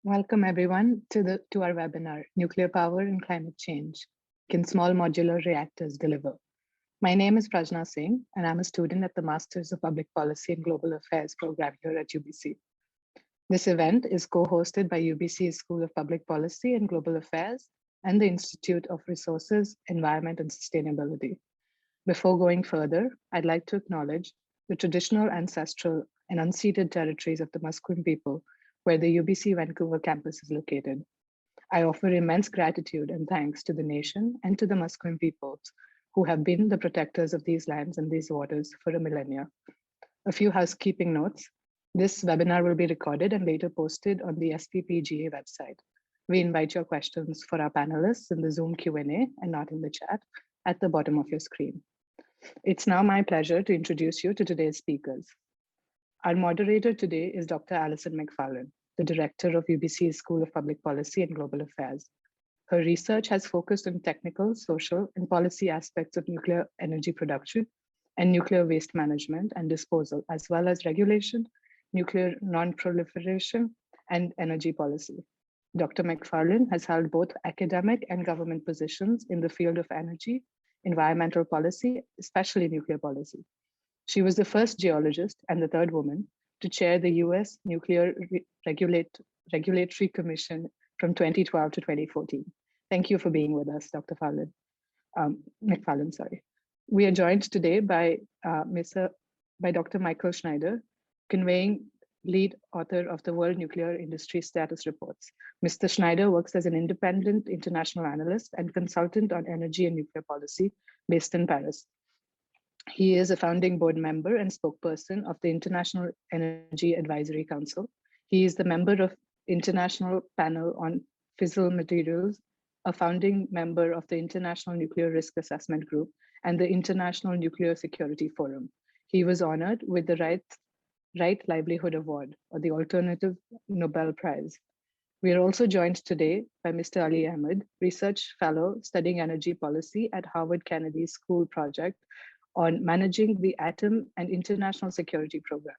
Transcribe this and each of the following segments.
Welcome everyone to our webinar, Nuclear Power and Climate Change. Can small modular reactors deliver? My name is Prajna Singh, and I'm a student at the Masters of Public Policy and Global Affairs program here at UBC. This event is co-hosted by UBC's School of Public Policy and Global Affairs and the Institute of Resources, Environment and Sustainability. Before going further, I'd like to acknowledge the traditional, ancestral, and unceded territories of the Musqueam people where the UBC Vancouver campus is located. I offer immense gratitude and thanks to the nation and to the Musqueam peoples who have been the protectors of these lands and these waters for a millennia. A few housekeeping notes. This webinar will be recorded and later posted on the SPPGA website. We invite your questions for our panelists in the Zoom Q&A and not in the chat at the bottom of your screen. It's now my pleasure to introduce you to today's speakers. Our moderator today is Dr. Allison Macfarlane, the director of UBC's School of Public Policy and Global Affairs. Her research has focused on technical, social, and policy aspects of nuclear energy production and nuclear waste management and disposal, as well as regulation, nuclear non-proliferation, and energy policy. Dr. Macfarlane has held both academic and government positions in the field of energy, environmental policy, especially nuclear policy. She was the first geologist and the third woman to chair the US Nuclear Regulatory Commission from 2012 to 2014. Thank you for being with us, Dr. Macfarlane. Sorry. We are joined today by Dr. Mycle Schneider, Convening lead author of the World Nuclear Industry Status Reports. Mr. Schneider works as an independent international analyst and consultant on energy and nuclear policy based in Paris. He is a founding board member and spokesperson of the International Energy Advisory Council. He is the member of International Panel on Fissile Materials, a founding member of the International Nuclear Risk Assessment Group and the International Nuclear Security Forum. He was honored with the Right Livelihood Award, or the Alternative Nobel Prize. We are also joined today by Mr. Ali Ahmad, research fellow studying energy policy at Harvard Kennedy School Project on managing the Atom and International Security Program.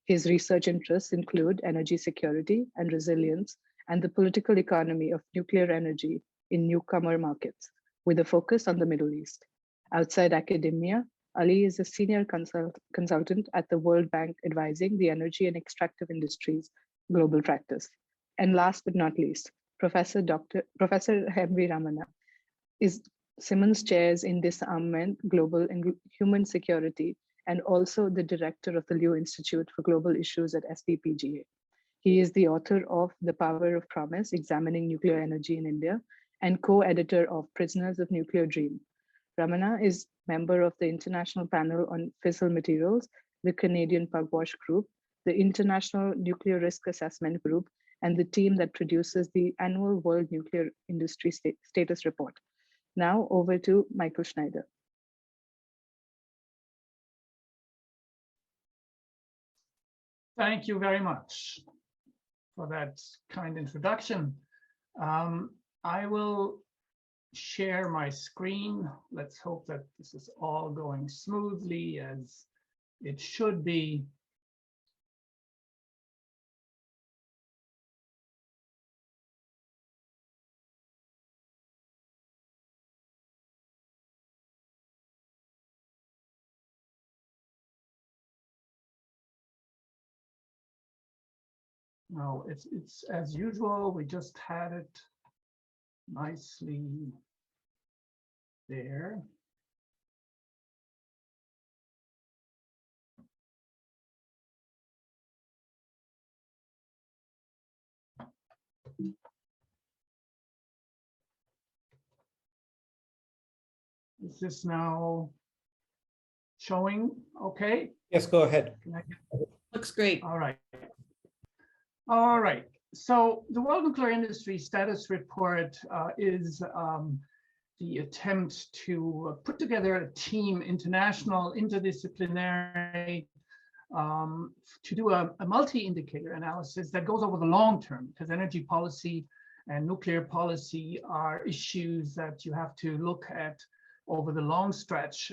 His research interests include energy security and resilience and the political economy of nuclear energy in newcomer markets, with a focus on the Middle East. Outside academia, Ali is a senior consultant at the World Bank advising the energy and extractive industries global practice. And last but not least, Professor Henry Ramana is Simmons chairs in Disarmament, Global and Human Security, and also the director of the Liu Institute for Global Issues at SPPGA. He is the author of The Power of Promise, Examining Nuclear Energy in India, and co-editor of Prisoners of Nuclear Dream. Ramana is member of the International Panel on Fissile Materials, the Canadian Pugwash Group, the International Nuclear Risk Assessment Group, and the team that produces the annual World Nuclear Industry Status Report. Now over to Mycle Schneider. Thank you very much for that kind introduction. I will share my screen. Let's hope that this is all going smoothly as it should be. No, it's as usual. We just had it nicely there. Is this now showing okay? Yes, go ahead. Looks great. All right. All right. So the World Nuclear Industry Status Report is the attempt to put together a team, international, interdisciplinary, to do a multi-indicator analysis that goes over the long term, because energy policy and nuclear policy are issues that you have to look at over the long stretch.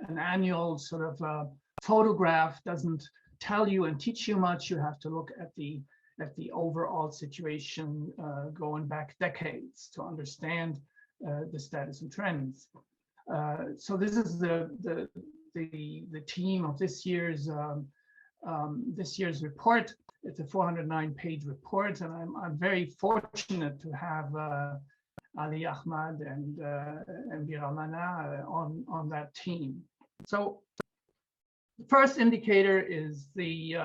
An annual sort of photograph doesn't tell you and teach you much. You have to look at the at the overall situation going back decades to understand the status and trends. So this is the team of this year's report. It's a 409-page report, and I'm very fortunate to have Ali, Ahmad, and Ramana on that team. So the first indicator is the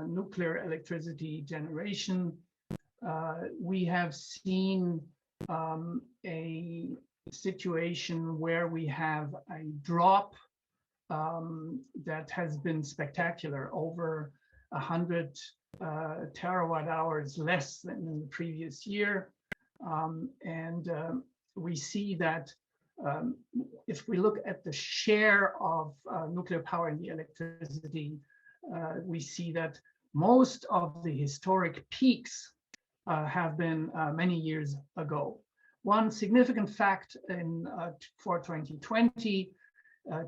nuclear electricity generation. We have seen a situation where we have a drop that has been spectacular, over 100 terawatt hours less than in the previous year. We see that if we look at the share of nuclear power in the electricity, we see that most of the historic peaks have been many years ago. One significant fact for 2020,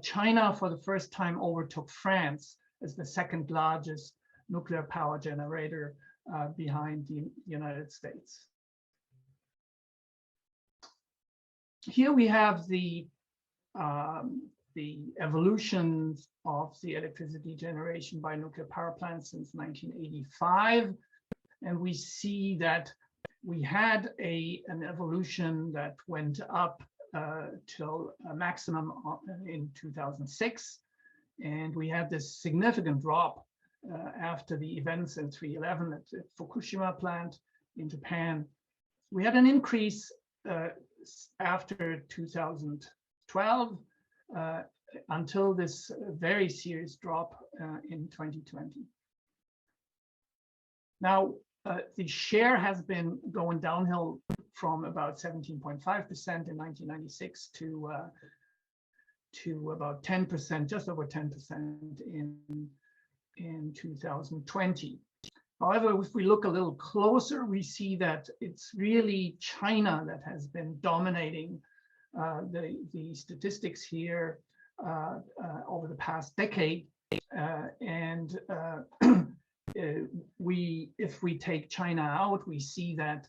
China for the first time overtook France as the second largest nuclear power generator behind the United States. Here we have the evolution of the electricity generation by nuclear power plants since 1985. And we see that we had an evolution that went up till a maximum in 2006. And we had this significant drop after the events in 3/11 at the Fukushima plant in Japan. We had an increase after 2012 until this very serious drop in 2020. Now, the share has been going downhill from about 17.5% in 1996 to about 10%, just over 10% in 2020. However, if we look a little closer, we see that it's really China that has been dominating the statistics here over the past decade. If we take China out, we see that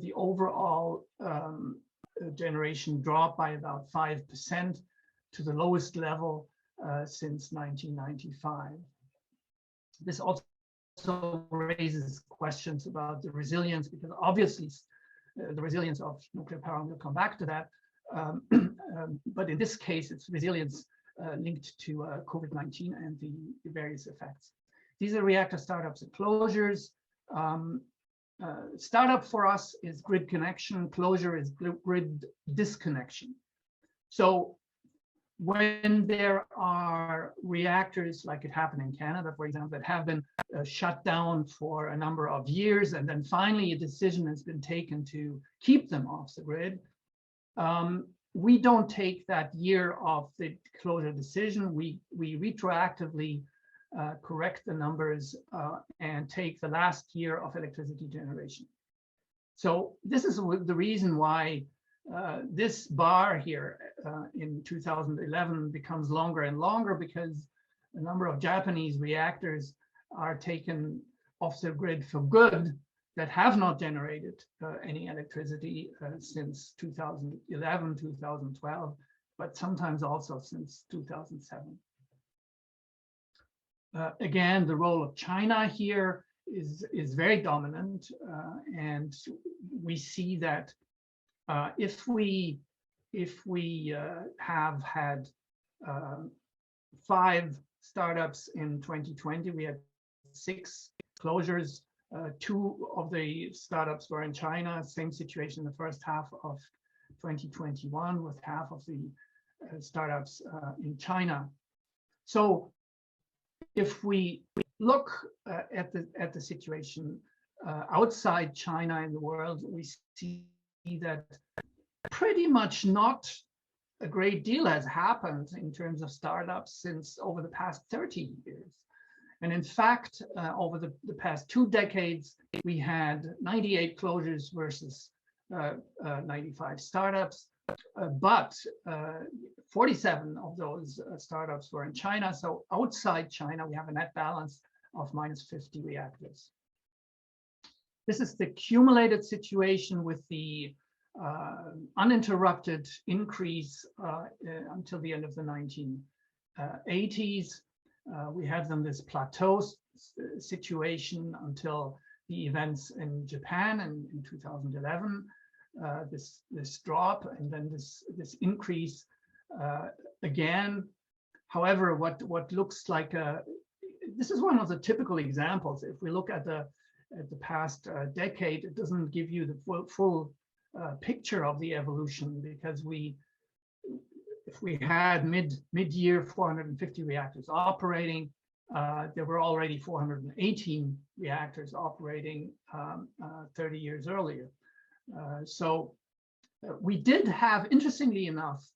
the overall generation dropped by about 5% to the lowest level since 1995. This also raises questions about the resilience, because obviously the resilience of nuclear power, and we'll come back to that. But in this case, it's resilience linked to COVID-19 and the various effects. These are reactor startups and closures. Startup for us is grid connection, closure is grid disconnection. So when there are reactors, like it happened in Canada, for example, that have been shut down for a number of years, and then finally a decision has been taken to keep them off the grid, we don't take that year of the closure decision. We retroactively correct the numbers and take the last year of electricity generation. So this is the reason why this bar here in 2011 becomes longer and longer, because a number of Japanese reactors are taken off the grid for good that have not generated any electricity since 2011, 2012, but sometimes also since 2007. Again, the role of China here is very dominant, and we see that if we have had 5 startups in 2020, we had 6 closures. 2 of the startups were in China. Same situation in the first half of 2021, with half of the startups in China. So if we look at the situation outside China in the world, we see that pretty much not a great deal has happened in terms of startups since over the past 30 years. And in fact, over the past 2 decades, we had 98 closures versus 95 startups, but 47 of those startups were in China. So outside China, we have a net balance of -50 reactors. This is the cumulated situation with the uninterrupted increase until the end of the 1980s. We have then this plateau situation until the events in Japan in 2011, this drop, and then this increase again. However, what looks like this is one of the typical examples. If we look at the past decade, it doesn't give you the full picture of the evolution, because if we had mid-year 450 reactors operating, there were already 418 reactors operating 30 years earlier. So we did have, interestingly enough,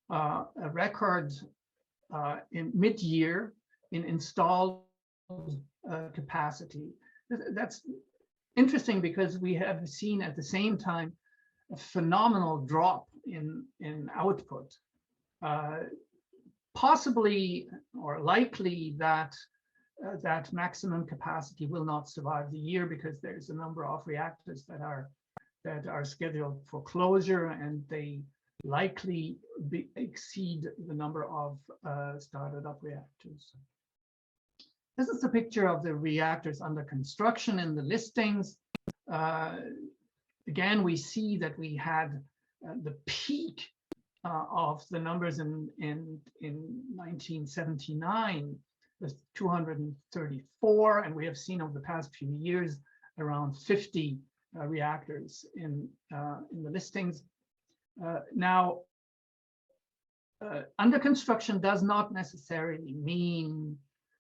a record in mid-year in installed capacity. That's interesting because we have seen at the same time a phenomenal drop in output. Possibly or likely that that maximum capacity will not survive the year, because there's a number of reactors that are scheduled for closure, and they likely exceed the number of started up reactors. This is a picture of the reactors under construction in the listings. Again, we see that we had the peak of the numbers in 1979 was 234, and we have seen over the past few years around 50 reactors in the listings. Now, under construction does not necessarily mean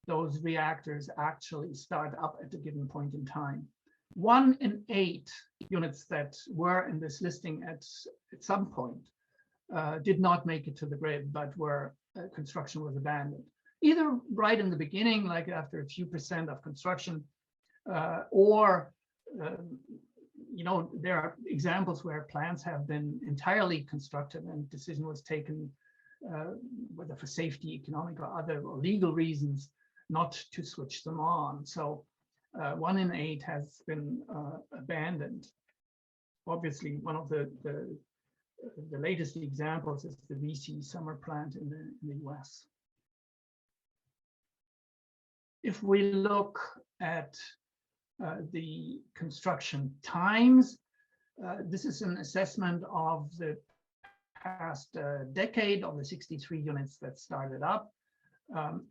those reactors actually start up at a given point in time. 1 in 8 units that were in this listing at some point did not make it to the grid, but construction was abandoned. Either right in the beginning, like after a few percent of construction, or there are examples where plants have been entirely constructed and decision was taken, whether for safety, economic, or other or legal reasons, not to switch them on. So 1 in 8 has been abandoned. Obviously, one of the latest examples is the VC summer plant in the US. If we look at the construction times, this is an assessment of the past decade of the 63 units that started up.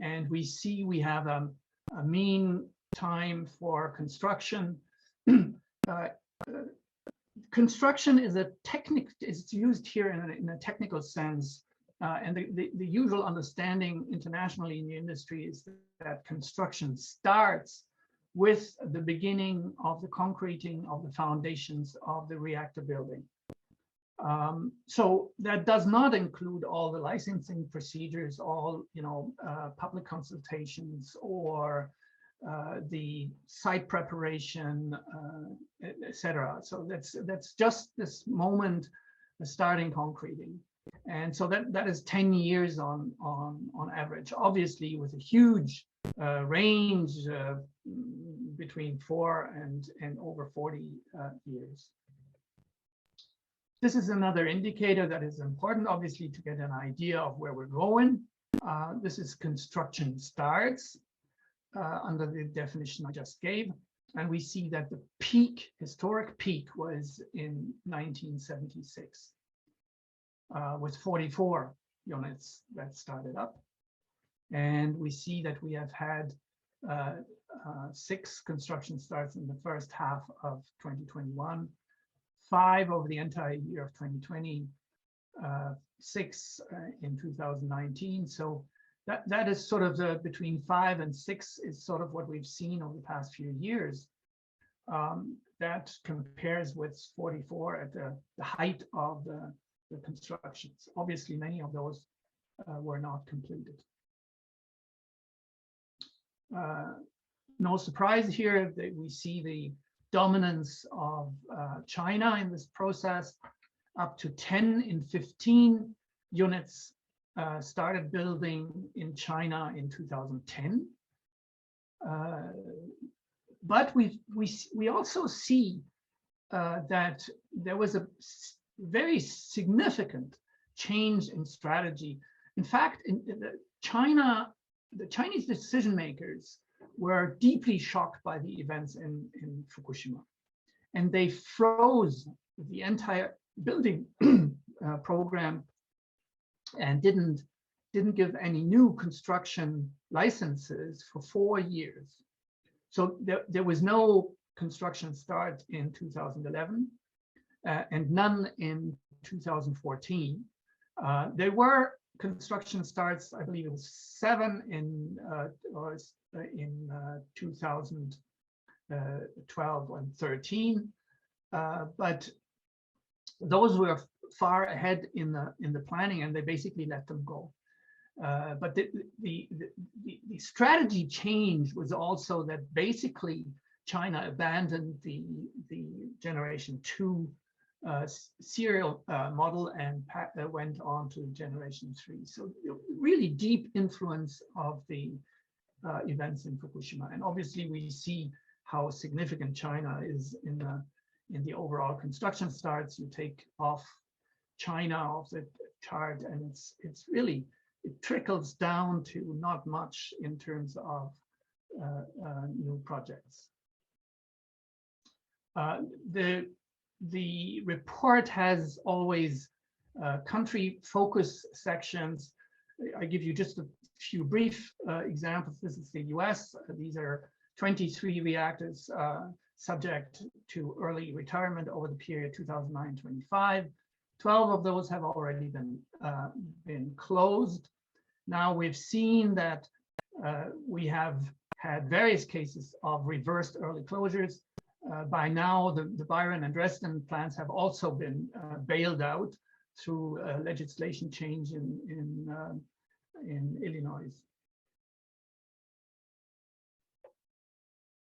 And we see we have a mean time for construction. Construction is it's used here in a technical sense. And the usual understanding internationally in the industry is that construction starts with the beginning of the concreting of the foundations of the reactor building. So that does not include all the licensing procedures, all public consultations, or the site preparation, etc. So that's just this moment, the starting concreting. And so that is 10 years on average, obviously with a huge range between 4 and over 40 years. This is another indicator that is important, obviously, to get an idea of where we're going. This is construction starts under the definition I just gave. And we see that the peak, historic peak, was in 1976 with 44 units that started up. And we see that we have had 6 construction starts in the first half of 2021, 5 over the entire year of 2020, 6 in 2019. So that is sort of the between 5 and 6 is sort of what we've seen over the past few years. That compares with 44 at the height of the constructions. Obviously, many of those were not completed. No surprise here that we see the dominance of China in this process. Up to 10 in 15 units started building in China in 2010. but we also see that there was a very significant change in strategy. In fact, in China, the Chinese decision makers were deeply shocked by the events in Fukushima, and they froze the entire building program and didn't give any new construction licenses for 4 years. So there was no construction start in 2011 and none in 2014. There were construction starts, I believe it was 7 in 2012 and 13, but those were far ahead in the planning, and they basically let them go. But the strategy change was also that basically China abandoned the generation 2 serial model and went on to generation 3. So really deep influence of the events in Fukushima. And obviously we see how significant China is in the overall construction starts. You take off China off the chart, and it's really, it trickles down to not much in terms of new projects. The report has always country focus sections. I give you just a few brief examples. This is the US. These are 23 reactors subject to early retirement over the period 2009-25. 12 of those have already been closed. Now we've seen that we have had various cases of reversed early closures. By now, the Byron and Dresden plants have also been bailed out through legislation change in Illinois.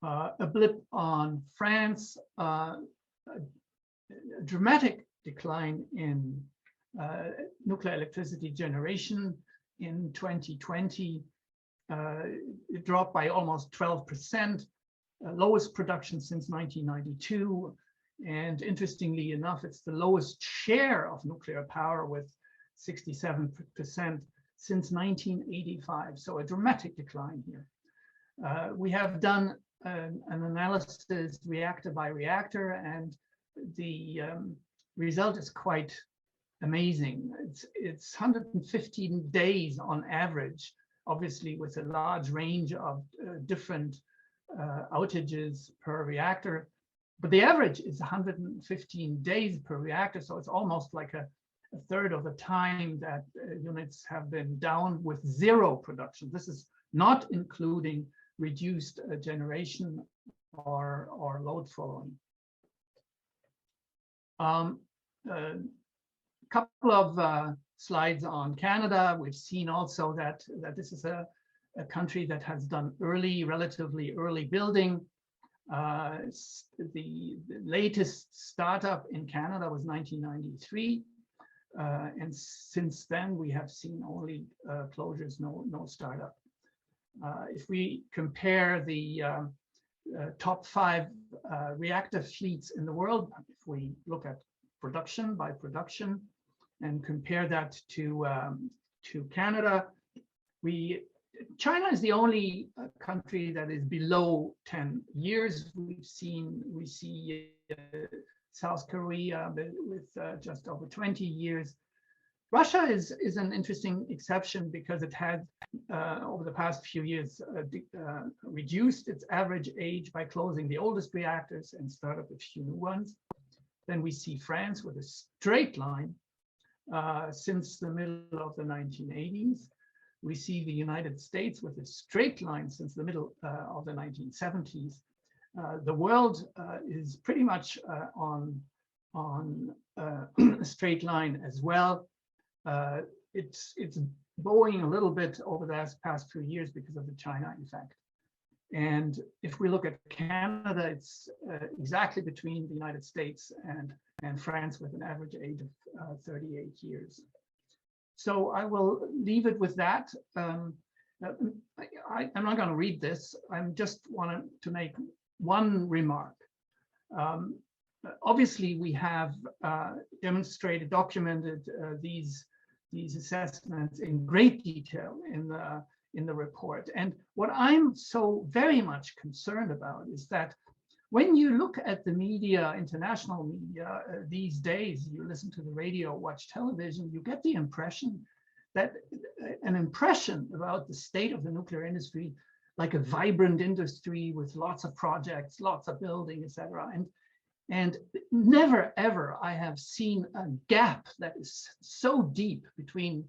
A blip on France, a dramatic decline in nuclear electricity generation in 2020. It dropped by almost 12%. Lowest production since 1992, and interestingly enough, it's the lowest share of nuclear power with 67% since 1985. So a dramatic decline here. We have done an analysis reactor by reactor, and the result is quite amazing. It's 115 days on average, obviously with a large range of different outages per reactor, but the average is 115 days per reactor, so it's almost like a third of the time that units have been down with 0 production. This is not including reduced generation or load following. A couple of slides on Canada. We've seen also that this is a country that has done relatively early building. The latest startup in Canada was 1993. And since then, we have seen only closures, no startup. If we compare the top 5 reactor fleets in the world, if we look at production by production and compare that to Canada, China is the only country that is below 10 years. We see South Korea with just over 20 years. Russia is an interesting exception because it had, over the past few years, reduced its average age by closing the oldest reactors and start up a few new ones. Then we see France with a straight line since the middle of the 1980s. We see the United States with a straight line since the middle of the 1970s. The world is pretty much on a straight line as well. It's bowing a little bit over the past few years because of the China effect. And if we look at Canada, it's exactly between the United States and France with an average age of 38 years. So I will leave it with that. I'm not going to read this. I just wanted to make one remark. Obviously, we have demonstrated, documented these assessments in great detail in the report. And what I'm so very much concerned about is that when you look at the media, international media, these days, you listen to the radio, watch television, you get the impression that an impression about the state of the nuclear industry, like a vibrant industry with lots of projects, lots of building, etc. And never, ever I have seen a gap that is so deep between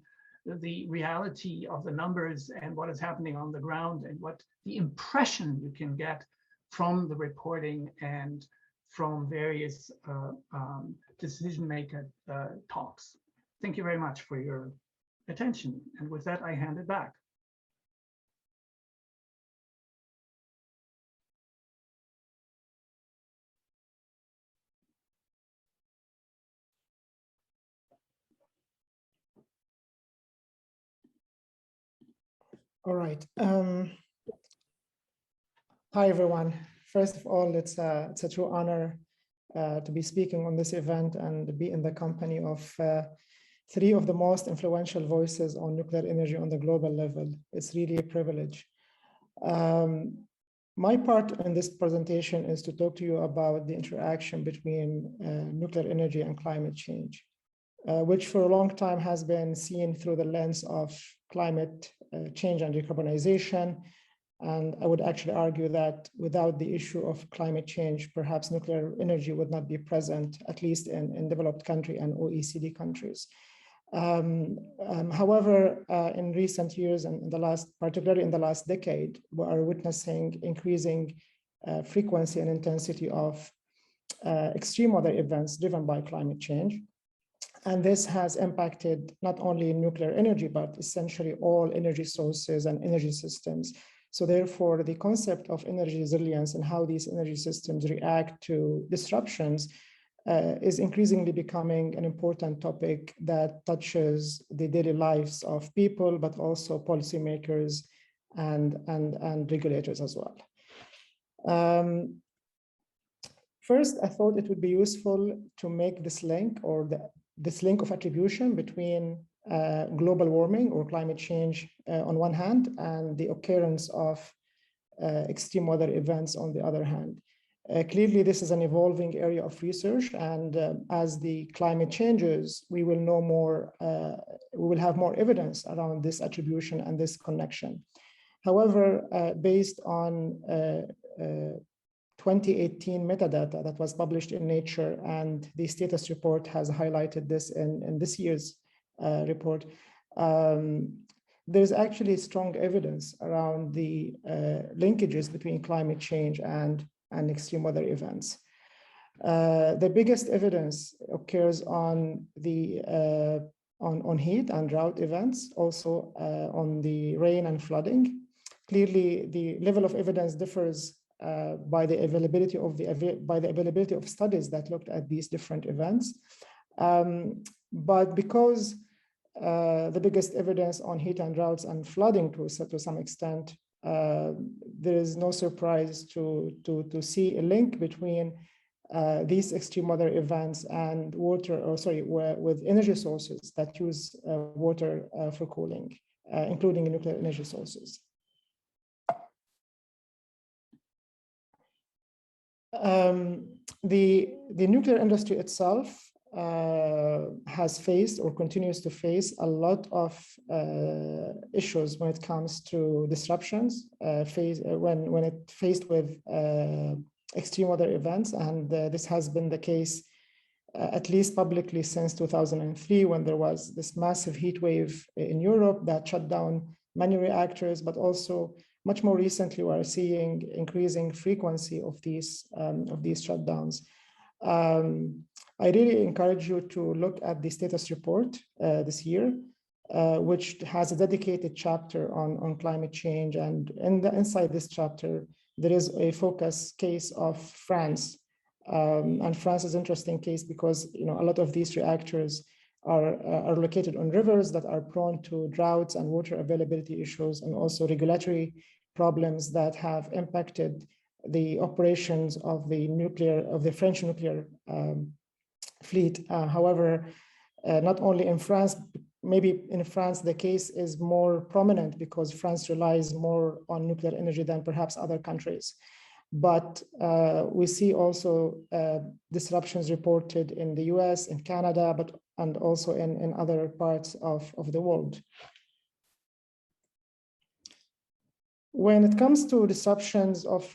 the reality of the numbers and what is happening on the ground and what the impression you can get from the reporting and from various decision maker talks. Thank you very much for your attention. And with that, I hand it back. All right. Hi, everyone. First of all, it's a true honor to be speaking on this event and be in the company of three of the most influential voices on nuclear energy on the global level. It's really a privilege. My part in this presentation is to talk to you about the interaction between nuclear energy and climate change, which for a long time has been seen through the lens of climate change and decarbonization. And I would actually argue that without the issue of climate change, perhaps nuclear energy would not be present, at least in developed country and OECD countries. However, in recent years and particularly in the last decade, we are witnessing increasing frequency and intensity of extreme weather events driven by climate change. And this has impacted not only nuclear energy, but essentially all energy sources and energy systems. So therefore, the concept of energy resilience and how these energy systems react to disruptions is increasingly becoming an important topic that touches the daily lives of people, but also policymakers and regulators as well. First, I thought it would be useful to make this link or this link of attribution between global warming or climate change on one hand and the occurrence of extreme weather events on the other hand. Clearly, this is an evolving area of research, and as the climate changes, we will know more, we will have more evidence around this attribution and this connection. However, based on 2018 metadata that was published in Nature, and the status report has highlighted this in this year's report, there's actually strong evidence around the linkages between climate change and extreme weather events. The biggest evidence occurs on the on heat and drought events, also on the rain and flooding. Clearly, the level of evidence differs by the availability of studies that looked at these different events. But because the biggest evidence on heat and droughts and flooding to some extent, there is no surprise to see a link between these extreme weather events and with energy sources that use water for cooling, including nuclear energy sources. The nuclear industry itself has faced or continues to face a lot of issues when it comes to disruptions, when it faced with extreme weather events, and this has been the case at least publicly since 2003, when there was this massive heat wave in Europe that shut down many reactors, but also much more recently we are seeing increasing frequency of these shutdowns. I really encourage you to look at the status report this year, which has a dedicated chapter on climate change. And inside this chapter, there is a focus case of France. And France is an interesting case because a lot of these reactors are located on rivers that are prone to droughts and water availability issues, and also regulatory problems that have impacted the operations of the French nuclear fleet. However, not only in France, maybe in France, the case is more prominent because France relies more on nuclear energy than perhaps other countries. But we see also disruptions reported in the US, in Canada, and also in other parts of the world. When it comes to disruptions of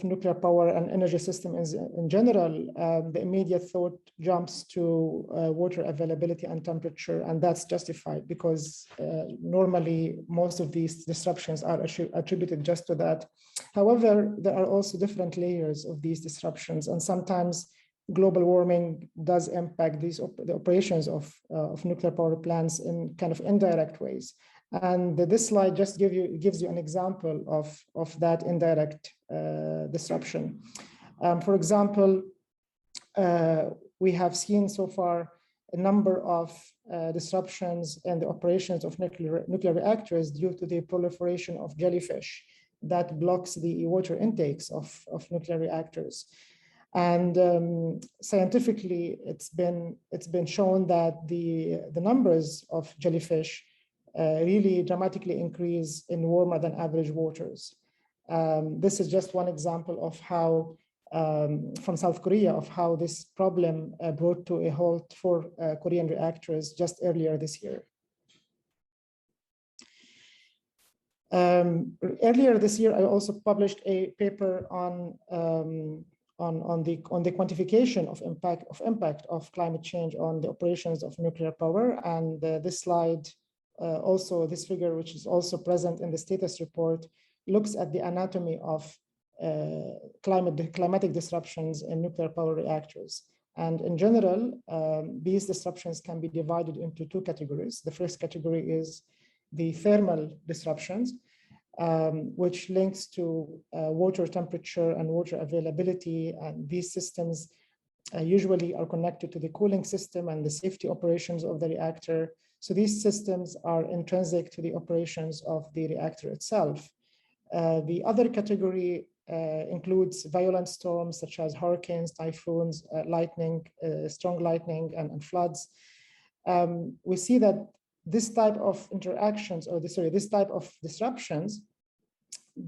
nuclear power and energy systems in general, the immediate thought jumps to water availability and temperature, and that's justified because normally most of these disruptions are attributed just to that. However, there are also different layers of these disruptions, and sometimes global warming does impact the operations of nuclear power plants in kind of indirect ways. And this slide just gives you an example of that indirect disruption. For example, we have seen so far a number of disruptions in the operations of nuclear reactors due to the proliferation of jellyfish that blocks the water intakes of nuclear reactors. And scientifically, it's been shown that the numbers of jellyfish really dramatically increase in warmer than average waters. This is just one example of how, from South Korea, of how this problem brought to a halt for Korean reactors just earlier this year. Earlier this year, I also published a paper on the quantification of impact of climate change on the operations of nuclear power, and this slide. Also, this figure, which is also present in the status report, looks at the anatomy of climatic disruptions in nuclear power reactors. And in general, these disruptions can be divided into two categories. The first category is the thermal disruptions, which links to water temperature and water availability. And these systems usually are connected to the cooling system and the safety operations of the reactor. So these systems are intrinsic to the operations of the reactor itself. The other category includes violent storms such as hurricanes, typhoons, lightning, strong lightning, and floods. We see that this type of interactions, or this type of disruptions,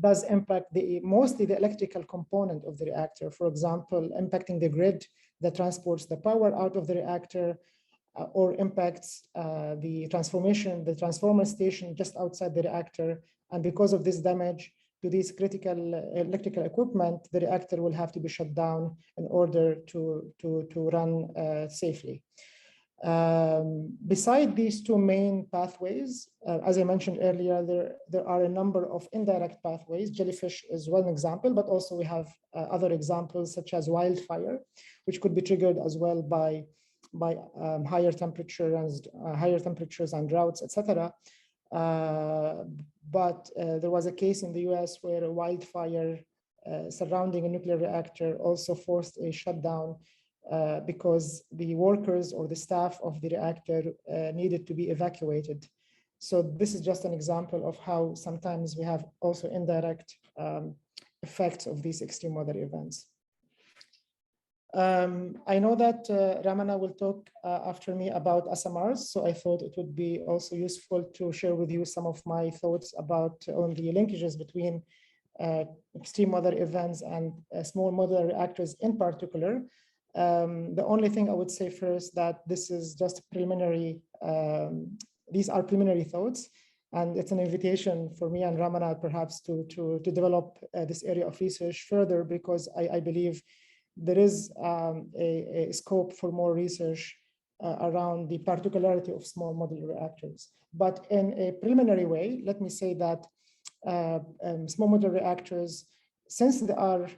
does impact mostly the electrical component of the reactor. For example, impacting the grid that transports the power out of the reactor, or impacts the transformer station just outside the reactor. And because of this damage to these critical electrical equipment, the reactor will have to be shut down in order to run safely. Beside these two main pathways, as I mentioned earlier, there are a number of indirect pathways. Jellyfish is one example, but also we have other examples such as wildfire, which could be triggered as well by higher temperatures and droughts, etc. But there was a case in the US where a wildfire surrounding a nuclear reactor also forced a shutdown because the workers or the staff of the reactor needed to be evacuated. So this is just an example of how sometimes we have also indirect effects of these extreme weather events. I know that Ramana will talk after me about SMRs, so I thought it would be also useful to share with you some of my thoughts on the linkages between extreme weather events and small modular reactors in particular. The only thing I would say first that this is just preliminary, these are preliminary thoughts, and it's an invitation for me and Ramana perhaps to develop this area of research further, because I believe there is a scope for more research around the particularity of small modular reactors. But in a preliminary way, let me say that small modular reactors, since they are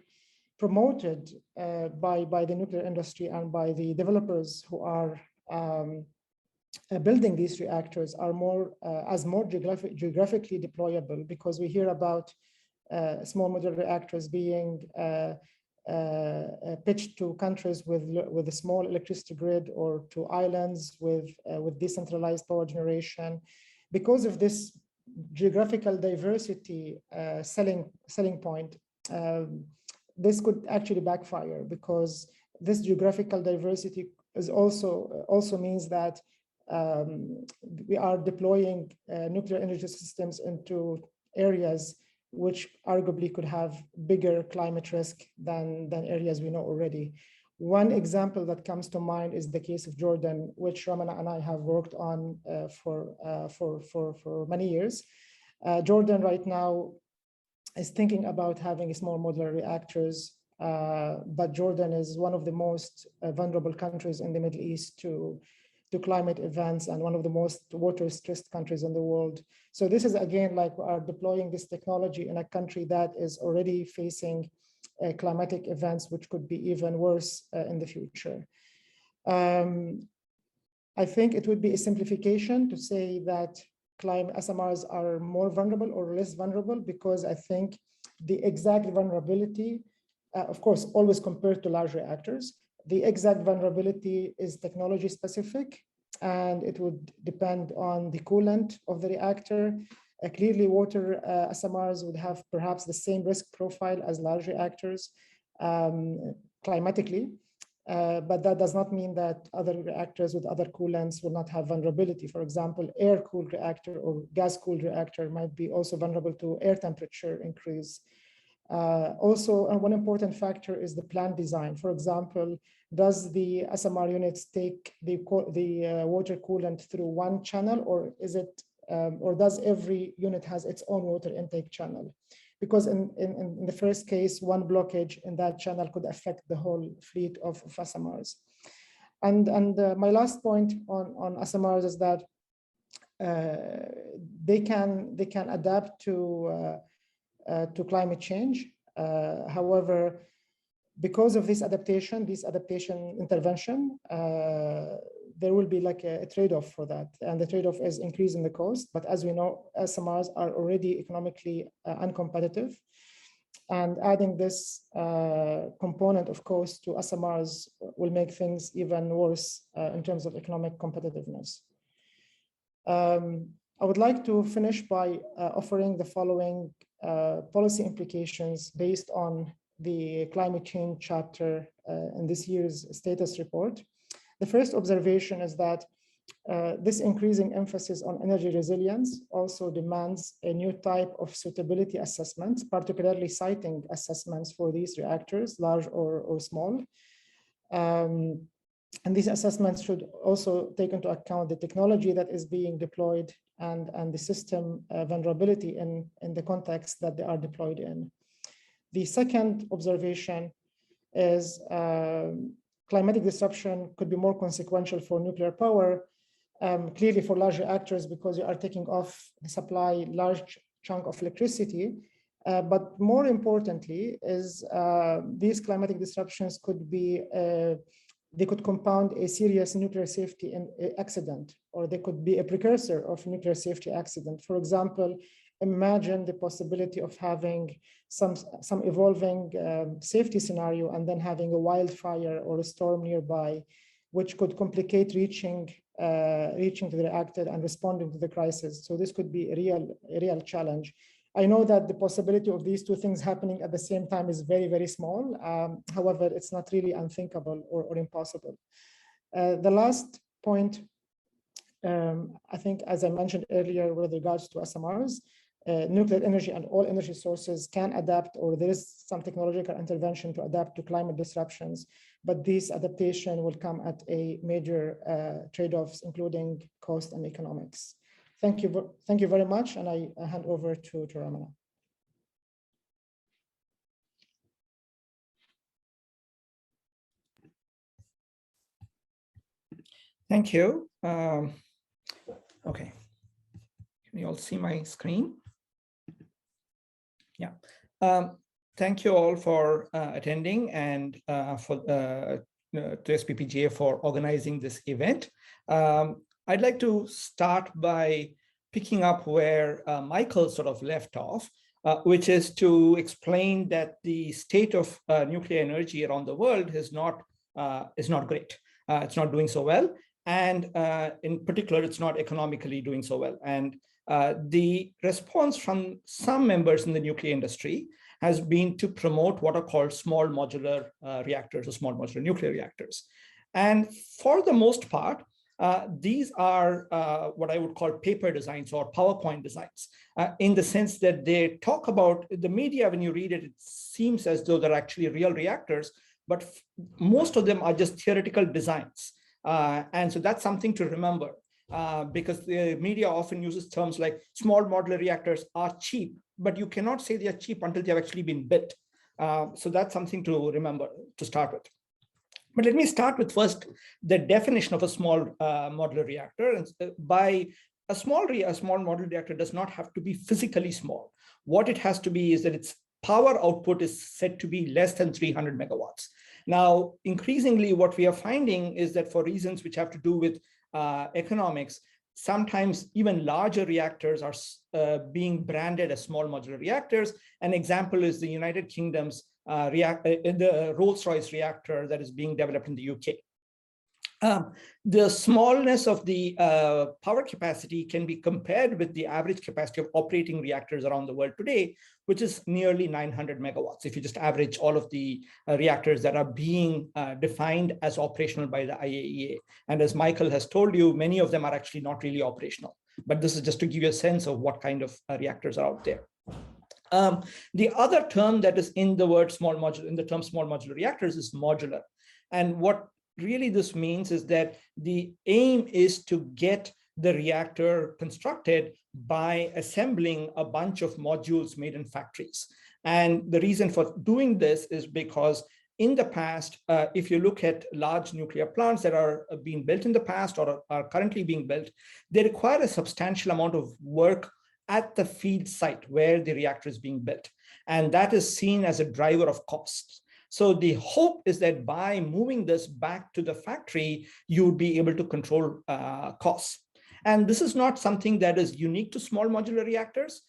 promoted by the nuclear industry and by the developers who are building these reactors, are more geographically deployable, because we hear about small modular reactors being pitched to countries with a small electricity grid, or to islands with decentralized power generation. Because of this geographical diversity selling point, this could actually backfire, because this geographical diversity is also means that we are deploying nuclear energy systems into areas which arguably could have bigger climate risk than areas we know already. One example that comes to mind is the case of Jordan, which Ramana and I have worked on for many years. Jordan right now is thinking about having small modular reactors, but Jordan is one of the most vulnerable countries in the Middle East to climate events, and one of the most water-stressed countries in the world. So this is, again, like we are deploying this technology in a country that is already facing climatic events, which could be even worse in the future. I think it would be a simplification to say that SMRs are more vulnerable or less vulnerable, because I think the exact vulnerability, of course, always compared to large reactors, the exact vulnerability is technology specific, and it would depend on the coolant of the reactor. Clearly, water SMRs would have perhaps the same risk profile as large reactors climatically, but that does not mean that other reactors with other coolants will not have vulnerability. For example, air-cooled reactor or gas-cooled reactor might be also vulnerable to air temperature increase. Also, one important factor is the plant design. For example, does the SMR units take the water coolant through one channel, or is it, or does every unit has its own water intake channel? Because in the first case, one blockage in that channel could affect the whole fleet of SMRs. And my last point on SMRs is that they can adapt to climate change. However, because of this adaptation intervention, there will be like a trade-off for that. And the trade-off is increasing the cost. But as we know, SMRs are already economically uncompetitive. And adding this component of cost to SMRs will make things even worse in terms of economic competitiveness. I would like to finish by offering the following policy implications based on the climate change chapter in this year's status report. The first observation is that this increasing emphasis on energy resilience also demands a new type of suitability assessments, particularly siting assessments for these reactors, large or small. And these assessments should also take into account the technology that is being deployed and the system vulnerability in the context that they are deployed in. The second observation is climatic disruption could be more consequential for nuclear power, clearly for large reactors, because you are taking off the supply large chunk of electricity. But more importantly is these climatic disruptions could be, they could compound a serious nuclear safety accident, or they could be a precursor of nuclear safety accident. For example, imagine the possibility of having some evolving safety scenario and then having a wildfire or a storm nearby, which could complicate reaching to the reactor and responding to the crisis. So this could be a real challenge. I know that the possibility of these two things happening at the same time is very, very small. However, it's not really unthinkable or impossible. The last point, I think, as I mentioned earlier, with regards to SMRs, nuclear energy and all energy sources can adapt, or there is some technological intervention to adapt to climate disruptions, but this adaptation will come at a major trade-offs, including cost and economics. Thank you very much, and I hand over to Ramana. Thank you. Okay, can you all see my screen? Yeah. Thank you all for attending, and to SPPGA for organizing this event. I'd like to start by picking up where Mycle sort of left off, which is to explain that the state of nuclear energy around the world is not great. It's not doing so well, and in particular, it's not economically doing so well. And the response from some members in the nuclear industry has been to promote what are called small modular reactors or small modular nuclear reactors. And for the most part, these are what I would call paper designs or PowerPoint designs, in the sense that they talk about the media. When you read it, it seems as though they're actually real reactors, but most of them are just theoretical designs. And so that's something to remember, because the media often uses terms like small modular reactors are cheap, but you cannot say they are cheap until they have actually been built. So that's something to remember to start with. But let me start with first the definition of a small modular reactor. And by a small modular reactor does not have to be physically small. What it has to be is that its power output is said to be less than 300 megawatts. Now, increasingly, what we are finding is that for reasons which have to do with economics, sometimes even larger reactors are being branded as small modular reactors. An example is the United Kingdom's the Rolls-Royce reactor that is being developed in the UK. The smallness of the power capacity can be compared with the average capacity of operating reactors around the world today, which is nearly 900 megawatts. If you just average all of the reactors that are being defined as operational by the IAEA. And as Mycle has told you, many of them are actually not really operational. But this is just to give you a sense of what kind of reactors are out there. The other term that is in the word small modular, in the term small modular reactors, is modular. And what really this means is that the aim is to get the reactor constructed by assembling a bunch of modules made in factories. And the reason for doing this is because in the past, if you look at large nuclear plants that are being built in the past or are currently being built, they require a substantial amount of work at the field site where the reactor is being built. And that is seen as a driver of costs. So the hope is that by moving this back to the factory, you would be able to control costs. And this is not something that is unique to small modular reactors.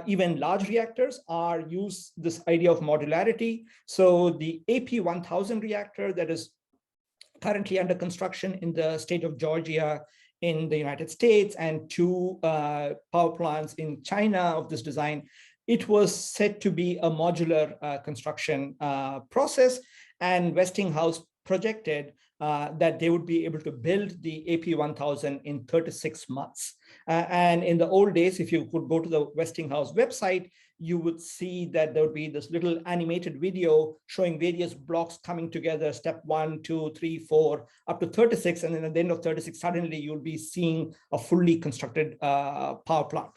Even large reactors use this idea of modularity. So the AP1000 reactor that is currently under construction in the state of Georgia in the United States, and 2 power plants in China of this design, it was said to be a modular construction process, and Westinghouse projected that they would be able to build the AP1000 in 36 months. And in the old days, if you could go to the Westinghouse website, you would see that there would be this little animated video showing various blocks coming together, step 1, 2, 3, 4, up to 36. And then at the end of 36, suddenly you'll be seeing a fully constructed power plant.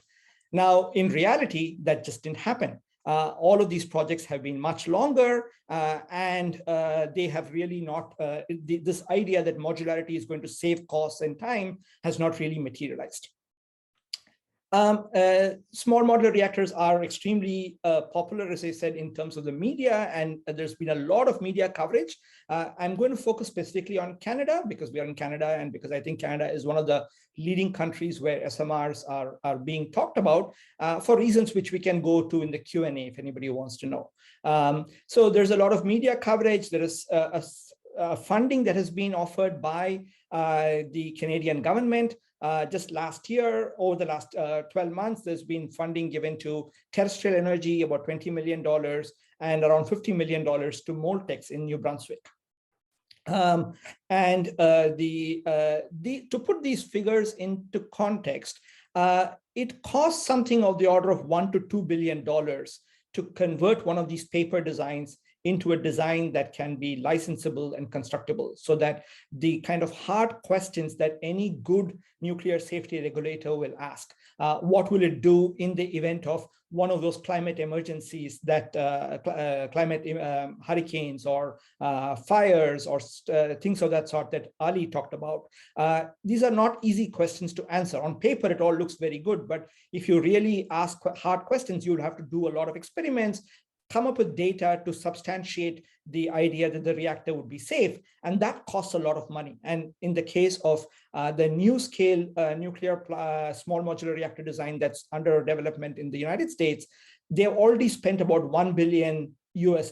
Now, in reality, that just didn't happen. All of these projects have been much longer, and they have really not, this idea that modularity is going to save costs and time has not really materialized. Small modular reactors are extremely popular, as I said, in terms of the media, and there's been a lot of media coverage. I'm going to focus specifically on Canada because we are in Canada, and because I think Canada is one of the leading countries where SMRs are being talked about for reasons which we can go to in the Q&A if anybody wants to know. So there's a lot of media coverage. There is funding that has been offered by the Canadian government. Just last year, over the last 12 months, there's been funding given to terrestrial energy, about $20 million, and around $50 million to Moltex in New Brunswick. To put these figures into context, it costs something of the order of $1 to $2 billion to convert one of these paper designs into a design that can be licensable and constructible, so that the kind of hard questions that any good nuclear safety regulator will ask, what will it do in the event of one of those climate emergencies, that climate hurricanes or fires or things of that sort that Ali talked about. These are not easy questions to answer. On paper, it all looks very good, but if you really ask hard questions, you'll have to do a lot of experiments, come up with data to substantiate the idea that the reactor would be safe, and that costs a lot of money. And in the case of the new scale nuclear small modular reactor design that's under development in the United States, they've already spent about $1 billion US.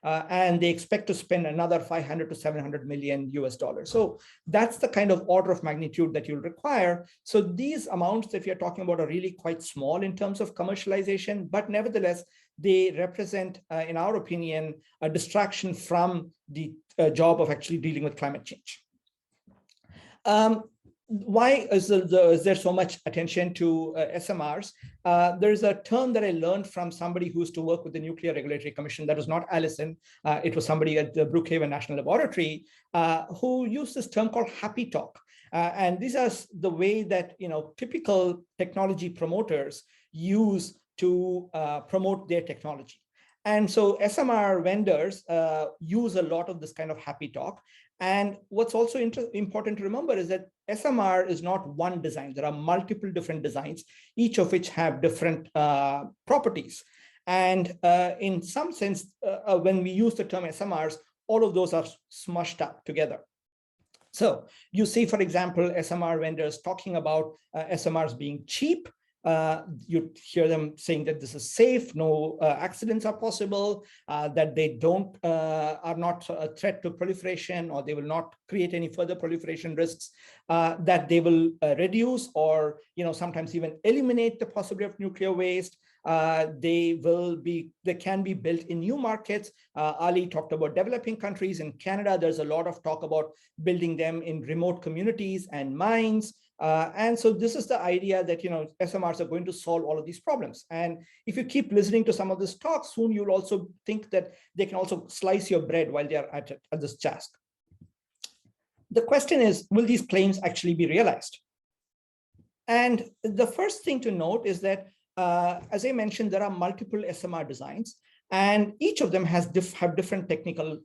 And they expect to spend another 500 to 700 million US dollars. So that's the kind of order of magnitude that you'll require. So these amounts that we are talking about are really quite small in terms of commercialization, but nevertheless, they represent, in our opinion, a distraction from the job of actually dealing with climate change. Why is there so much attention to SMRs? There's a term that I learned from somebody who used to work with the Nuclear Regulatory Commission. That was not Allison. It was somebody at the Brookhaven National Laboratory who used this term called happy talk. And these are the way that typical technology promoters use to promote their technology. And so SMR vendors use a lot of this kind of happy talk. And what's also important to remember is that SMR is not one design. There are multiple different designs, each of which have different properties. And in some sense, when we use the term SMRs, all of those are smushed up together. So you see, for example, SMR vendors talking about SMRs being cheap. You hear them saying that this is safe, no accidents are possible, that they are not a threat to proliferation, or they will not create any further proliferation risks, that they will reduce or sometimes even eliminate the possibility of nuclear waste. They can be built in new markets. Ali talked about developing countries. In Canada, there's a lot of talk about building them in remote communities and mines. And so this is the idea that SMRs are going to solve all of these problems. And if you keep listening to some of this talk, soon you'll also think that they can also slice your bread while they are at this task. The question is, will these claims actually be realized? And the first thing to note is that, as I mentioned, there are multiple SMR designs, and each of them have different technical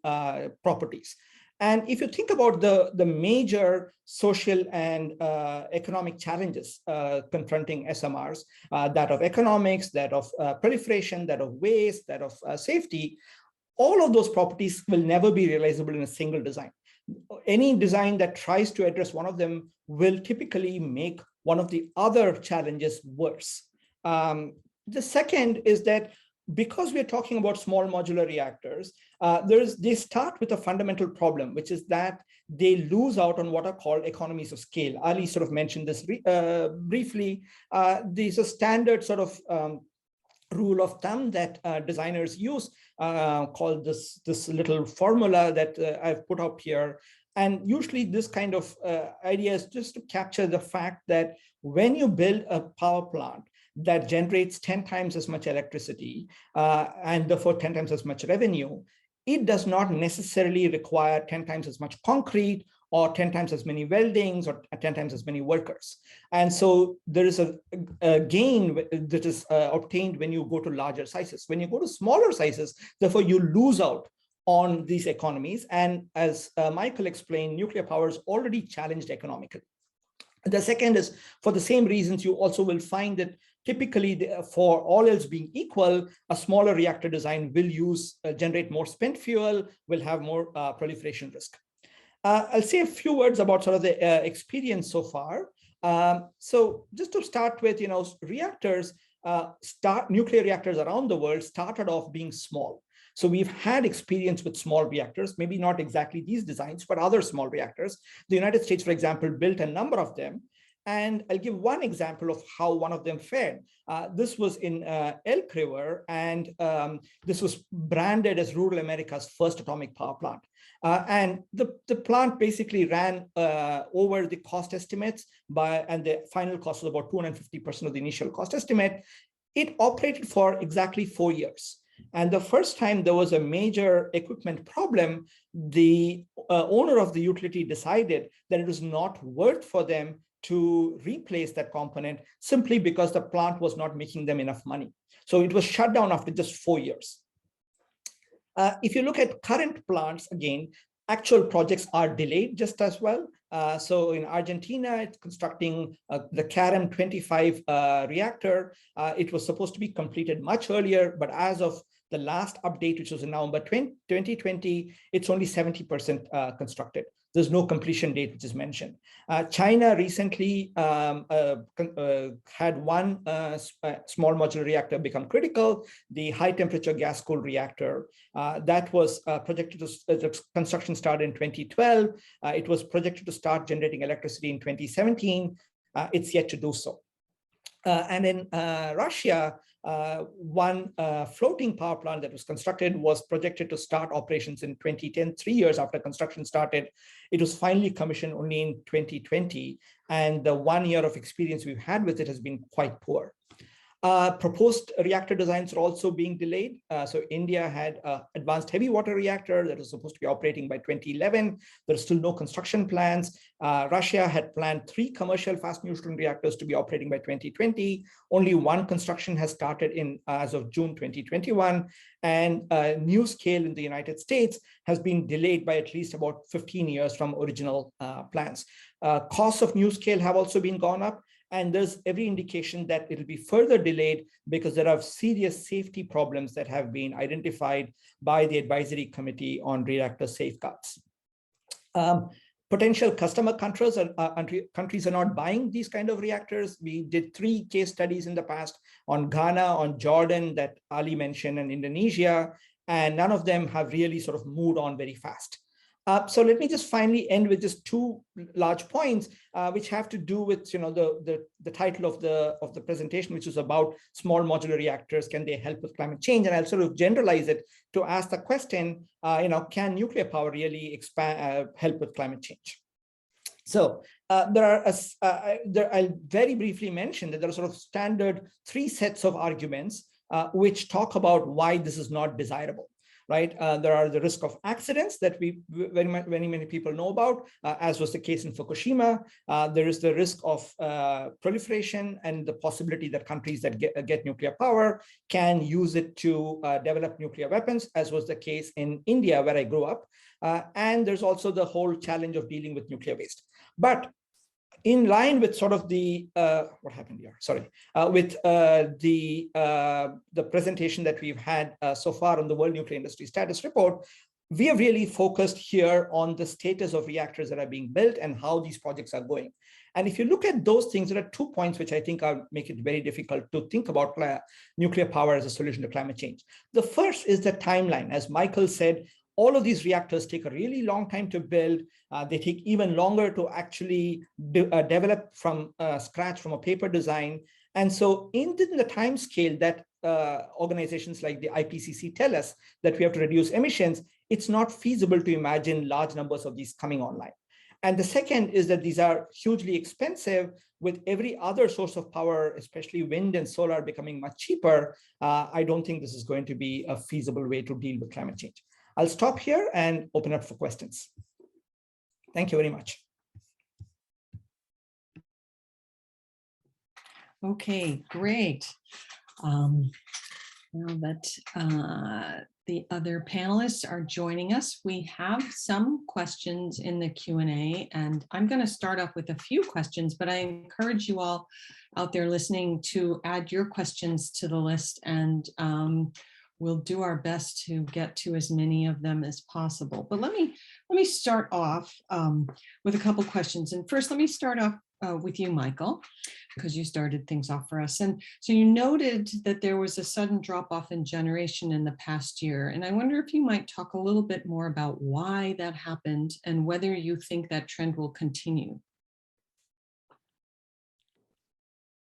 properties. And if you think about the major social and economic challenges confronting SMRs, that of economics, that of proliferation, that of waste, that of safety, all of those properties will never be realizable in a single design. Any design that tries to address one of them will typically make one of the other challenges worse. The second is that because we're talking about small modular reactors, they start with a fundamental problem, which is that they lose out on what are called economies of scale. Ali sort of mentioned this briefly. These are standard sort of rule of thumb that designers use, called this little formula that I've put up here. And usually this kind of idea is just to capture the fact that when you build a power plant that generates 10 times as much electricity and therefore 10 times as much revenue, it does not necessarily require 10 times as much concrete or 10 times as many weldings or 10 times as many workers. And so there is a gain that is obtained when you go to larger sizes. When you go to smaller sizes, therefore you lose out on these economies. And as Mycle explained, nuclear power is already challenged economically. The second is, for the same reasons, you also will find that typically, for all else being equal, a smaller reactor design will generate more spent fuel, will have more proliferation risk. I'll say a few words about sort of the experience so far. So just to start with, reactors, nuclear reactors around the world started off being small. So we've had experience with small reactors, maybe not exactly these designs, but other small reactors. The United States, for example, built a number of them. And I'll give one example of how one of them fared. This was in Elk River, and this was branded as rural America's first atomic power plant. And the plant basically ran over the cost estimates and the final cost was about 250% of the initial cost estimate. It operated for exactly 4 years. And the first time there was a major equipment problem, the owner of the utility decided that it was not worth for them to replace that component simply because the plant was not making them enough money. So it was shut down after just 4 years. If you look at current plants, again, actual projects are delayed just as well. So in Argentina, it's constructing the CAREM 25 reactor. It was supposed to be completed much earlier, but as of the last update, which was in November 2020, it's only 70% constructed. There's no completion date which is mentioned. China recently had one small modular reactor become critical, the high temperature gas cooled reactor. That was projected to, construction started in 2012. It was projected to start generating electricity in 2017. It's yet to do so. And in Russia, one floating power plant that was constructed was projected to start operations in 2010, 3 years after construction started. It was finally commissioned only in 2020, and the 1 year of experience we've had with it has been quite poor. Proposed reactor designs are also being delayed. So India had an advanced heavy water reactor that was supposed to be operating by 2011. There are still no construction plans. Russia had planned 3 commercial fast neutron reactors to be operating by 2020. Only 1 construction has started as of June 2021. And NuScale in the United States has been delayed by at least about 15 years from original plans. Costs of NuScale have also been gone up. And there's every indication that it'll be further delayed because there are serious safety problems that have been identified by the Advisory Committee on Reactor Safeguards. Potential customer countries are not buying these kind of reactors. We did 3 case studies in the past on Ghana, on Jordan that Ali mentioned, and Indonesia, and none of them have really sort of moved on very fast. So let me just finally end with just 2 large points, which have to do with the title of the presentation, which is about small modular reactors. Can they help with climate change? And I'll sort of generalize it to ask the question, can nuclear power really help with climate change? So I'll very briefly mention that there are sort of standard 3 sets of arguments which talk about why this is not desirable. Right, there are the risk of accidents that many people know about, as was the case in Fukushima. There is the risk of proliferation and the possibility that countries that get nuclear power can use it to develop nuclear weapons, as was the case in India, where I grew up. And there's also the whole challenge of dealing with nuclear waste. But in line with sort of the what happened here? Sorry, with the presentation that we've had so far on the World Nuclear Industry Status Report, we have really focused here on the status of reactors that are being built and how these projects are going. And if you look at those things, there are 2 points which I think make it very difficult to think about nuclear power as a solution to climate change. The first is the timeline. As Mycle said, all of these reactors take a really long time to build. They take even longer to actually develop from scratch from a paper design. And so in the time scale that organizations like the IPCC tell us that we have to reduce emissions, it's not feasible to imagine large numbers of these coming online. And the second is that these are hugely expensive. With every other source of power, especially wind and solar, becoming much cheaper, I don't think this is going to be a feasible way to deal with climate change. I'll stop here and open up for questions. Thank you very much. Okay, great. Now that the other panelists are joining us, we have some questions in the Q&A, and I'm going to start off with a few questions, but I encourage you all out there listening to add your questions to the list, and we'll do our best to get to as many of them as possible. But let me start off with a couple questions. And first, let me start off with you, Mycle, because you started things off for us. And so you noted that there was a sudden drop off in generation in the past year. And I wonder if you might talk a little bit more about why that happened and whether you think that trend will continue.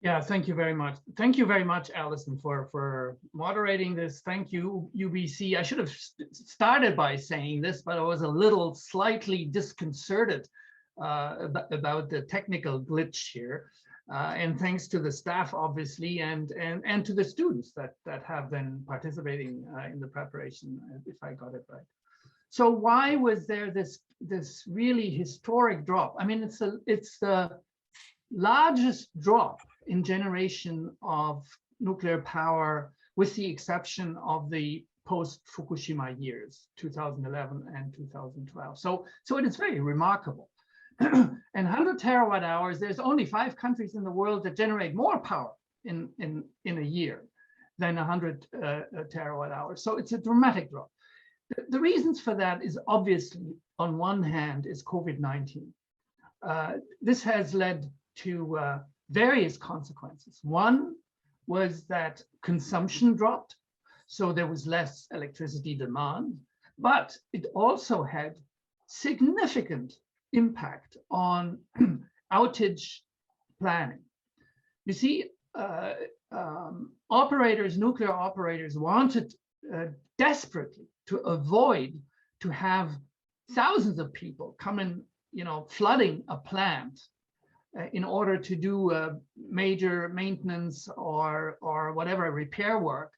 Yeah, thank you very much. Thank you very much, Allison, for moderating this. Thank you, UBC. I should have started by saying this, but I was a little slightly disconcerted about the technical glitch here. And thanks to the staff, obviously, and to the students that have been participating in the preparation, if I got it right. So why was there this really historic drop? I mean, it's the largest drop in generation of nuclear power, with the exception of the post-Fukushima years, 2011 and 2012. So it is very remarkable. And 100 terawatt hours, there's only 5 countries in the world that generate more power in a year than 100 terawatt hours. So it's a dramatic drop. The reasons for that is obviously, on one hand, is COVID-19. This has led to various consequences. One was that consumption dropped, so there was less electricity demand, but it also had significant impact on outage planning. You see, operators, nuclear operators, wanted desperately to avoid to have thousands of people come in, flooding a plant in order to do major maintenance or whatever repair work,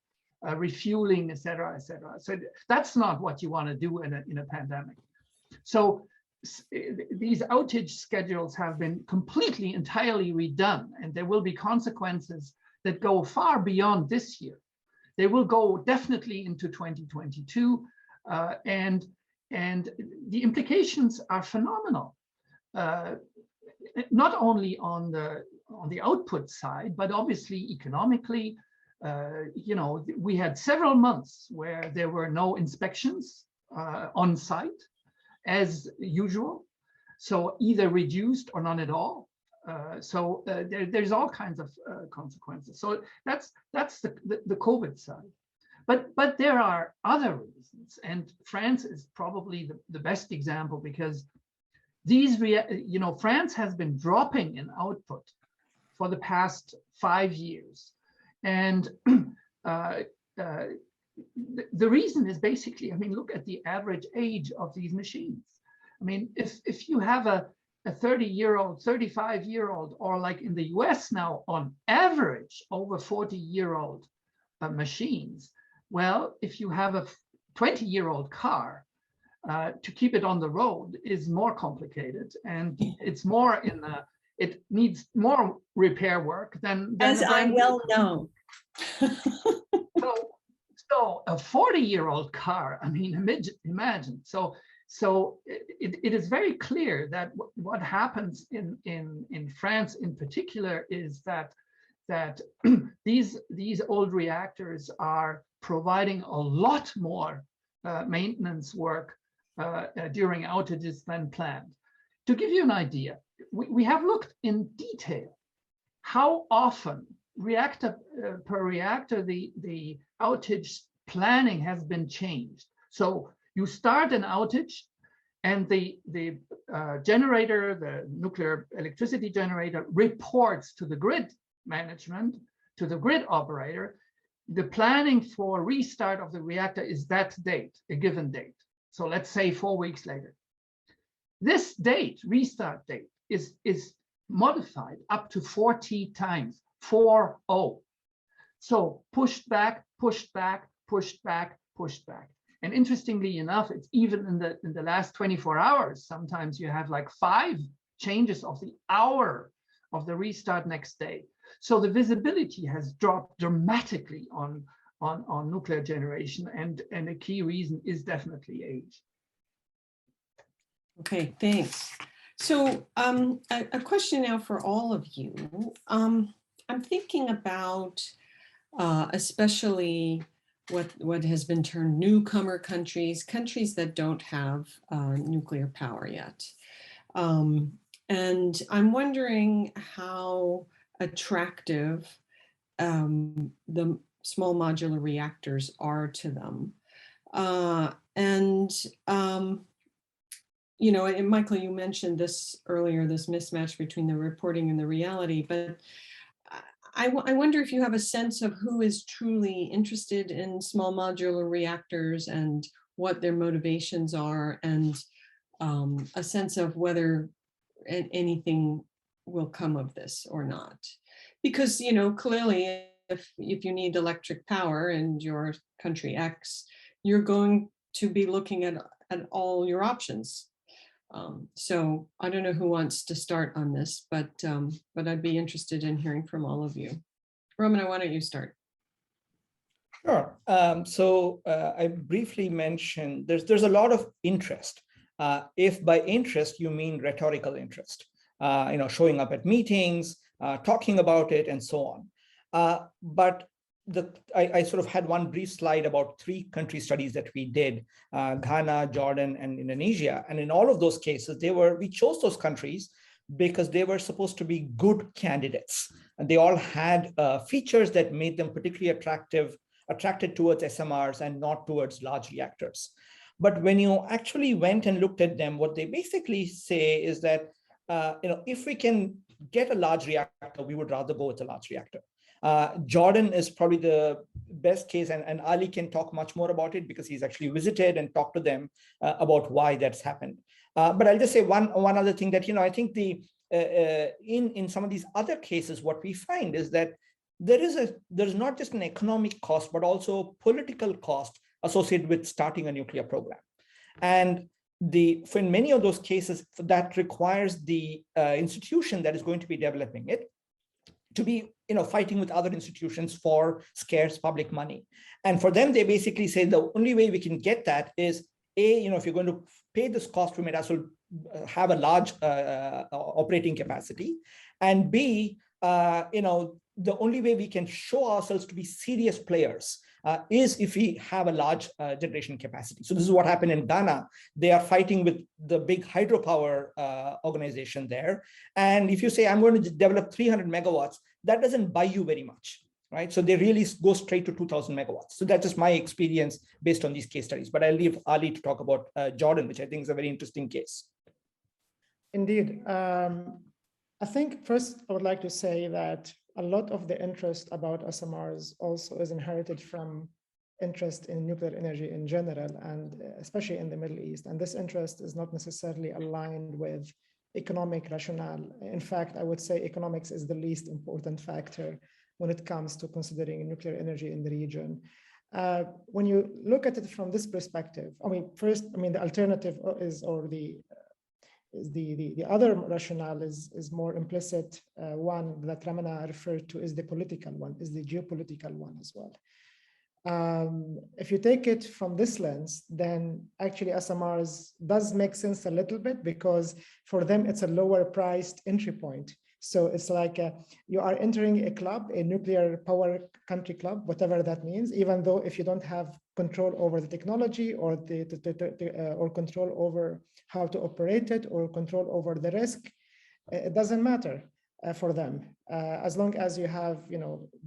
refueling, et cetera, et cetera. So that's not what you want to do in a pandemic. So these outage schedules have been completely, entirely redone, and there will be consequences that go far beyond this year. They will go definitely into 2022, and the implications are phenomenal. Not only on the output side, but obviously economically. We had several months where there were no inspections on site as usual, so either reduced or none at all. There's all kinds of consequences. So that's the COVID side. But there are other reasons, and France is probably the best example, because France has been dropping in output for the past 5 years, and the reason is basically, look at the average age of these machines. If you have a 30-year-old, 35-year-old, or like in the US now, on average, over 40-year-old machines, well, if you have a 20-year-old car, to keep it on the road is more complicated, and it's more it needs more repair work than as I well know. So a 40-year-old car, imagine. So it is very clear that what happens in France in particular is that these old reactors are providing a lot more maintenance work during outages than planned. To give you an idea, we have looked in detail how often reactor per reactor the outage planning has been changed. So you start an outage, and the generator, the nuclear electricity generator, reports to the grid management, to the grid operator. The planning for restart of the reactor is that date, a given date. So let's say 4 weeks later. This date, restart date, is modified up to 40 times, 40. So pushed back, pushed back, pushed back, pushed back. And interestingly enough, it's even in the last 24 hours, sometimes you have like 5 changes of the hour of the restart next day. So the visibility has dropped dramatically on nuclear generation, and a key reason is definitely age. Okay, thanks. So a question now for all of you. I'm thinking about especially what has been termed newcomer countries that don't have nuclear power yet. And I'm wondering how attractive the small modular reactors are to them. And Mycle, you mentioned this earlier, this mismatch between the reporting and the reality, but I wonder if you have a sense of who is truly interested in small modular reactors and what their motivations are, and a sense of whether anything will come of this or not. Because, clearly, if you need electric power in your country X, you're going to be looking at all your options. So I don't know who wants to start on this, but I'd be interested in hearing from all of you. Ramana, why don't you start? Sure. I briefly mentioned there's a lot of interest. If by interest you mean rhetorical interest, showing up at meetings, talking about it, and so on. But I sort of had one brief slide about 3 country studies that we did, Ghana, Jordan, and Indonesia. And in all of those cases, we chose those countries because they were supposed to be good candidates. And they all had features that made them particularly attracted towards SMRs and not towards large reactors. But when you actually went and looked at them, what they basically say is that if we can get a large reactor, we would rather go with a large reactor. Jordan is probably the best case, and Ali can talk much more about it because he's actually visited and talked to them about why that's happened. But I'll just say one other thing that, I think in some of these other cases, what we find is that there's not just an economic cost, but also political cost associated with starting a nuclear program. And in many of those cases, that requires the institution that is going to be developing it to be, fighting with other institutions for scarce public money. And for them, they basically say the only way we can get that is if you're going to pay this cost, we might as well have a large operating capacity, and B, the only way we can show ourselves to be serious players is if we have a large generation capacity. So this is what happened in Ghana. They are fighting with the big hydropower organization there. And if you say, I'm going to develop 300 megawatts, that doesn't buy you very much, right? So they really go straight to 2000 megawatts. So that's just my experience based on these case studies. But I'll leave Ali to talk about Jordan, which I think is a very interesting case. Indeed. I think first I would like to say that a lot of the interest about SMRs also is inherited from interest in nuclear energy in general, and especially in the Middle East. And this interest is not necessarily aligned with economic rationale. In fact, I would say economics is the least important factor when it comes to considering nuclear energy in the region. When you look at it from this perspective, the alternative is, or the other rationale is more implicit. One that Ramana referred to is the political one, is the geopolitical one as well. If you take it from this lens, then actually SMRs does make sense a little bit, because for them it's a lower priced entry point. So it's like you are entering a club, a nuclear power country club, whatever that means, even though if you don't have control over the technology or or control over how to operate it or control over the risk, it doesn't matter for them as long as you have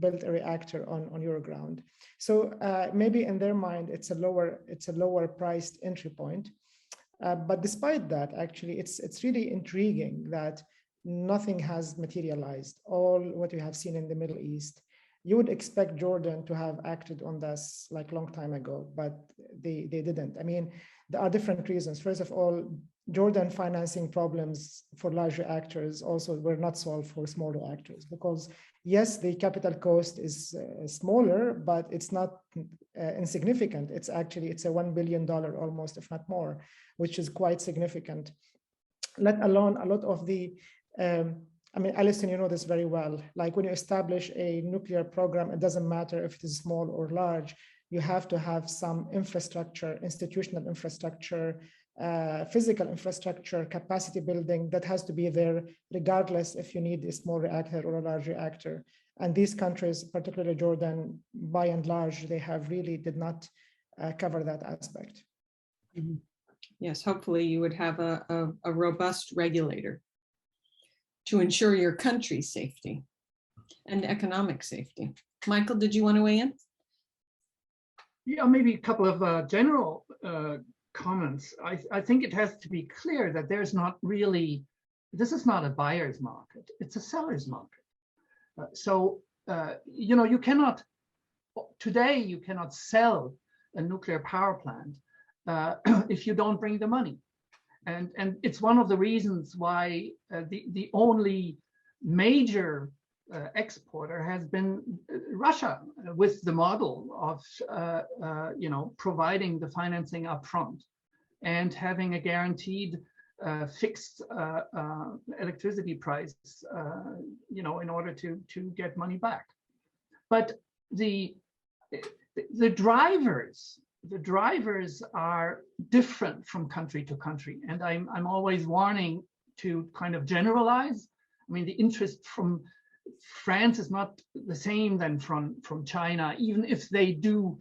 built a reactor on your ground. So maybe in their mind it's a lower priced entry point. But despite that, actually it's really intriguing that nothing has materialized. All what we have seen in the Middle East, you would expect Jordan to have acted on this like long time ago, but they didn't. I mean, there are different reasons. First of all, Jordan financing problems for large reactors also were not solved for small reactors, because yes, the capital cost is smaller, but it's not insignificant. It's a $1 billion almost, if not more, which is quite significant. Let alone a lot of the Allison, you know this very well. Like when you establish a nuclear program, it doesn't matter if it is small or large. You have to have some infrastructure, institutional infrastructure, physical infrastructure, capacity building that has to be there, regardless if you need a small reactor or a large reactor. And these countries, particularly Jordan, by and large, they have really did not cover that aspect. Mm-hmm. Yes, hopefully you would have a robust regulator to ensure your country's safety and economic safety. Mycle, did you want to weigh in? Yeah, maybe a couple of general comments. I think it has to be clear that there's not really, this is not a buyer's market, it's a seller's market. You cannot, today you cannot sell a nuclear power plant if you don't bring the money. And it's one of the reasons why the only major exporter has been Russia, with the model of providing the financing up front and having a guaranteed fixed electricity price in order to get money back. But the drivers are different from country to country, and I'm always warning to kind of generalize. I mean, the interest from France is not the same than from China, even if they do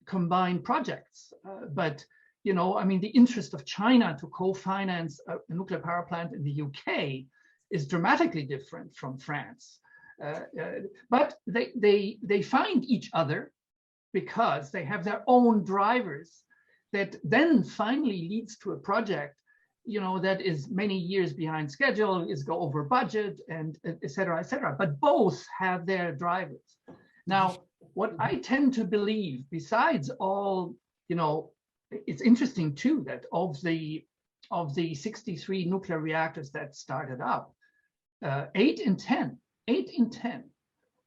combine projects. But the interest of China to co-finance a nuclear power plant in the UK is dramatically different from France. But they find each other because they have their own drivers that then finally leads to a project that is many years behind schedule, is go over budget, and et cetera, et cetera. But both have their drivers. Now, what I tend to believe, besides all, it's interesting too that of the 63 nuclear reactors that started up, 8 in 10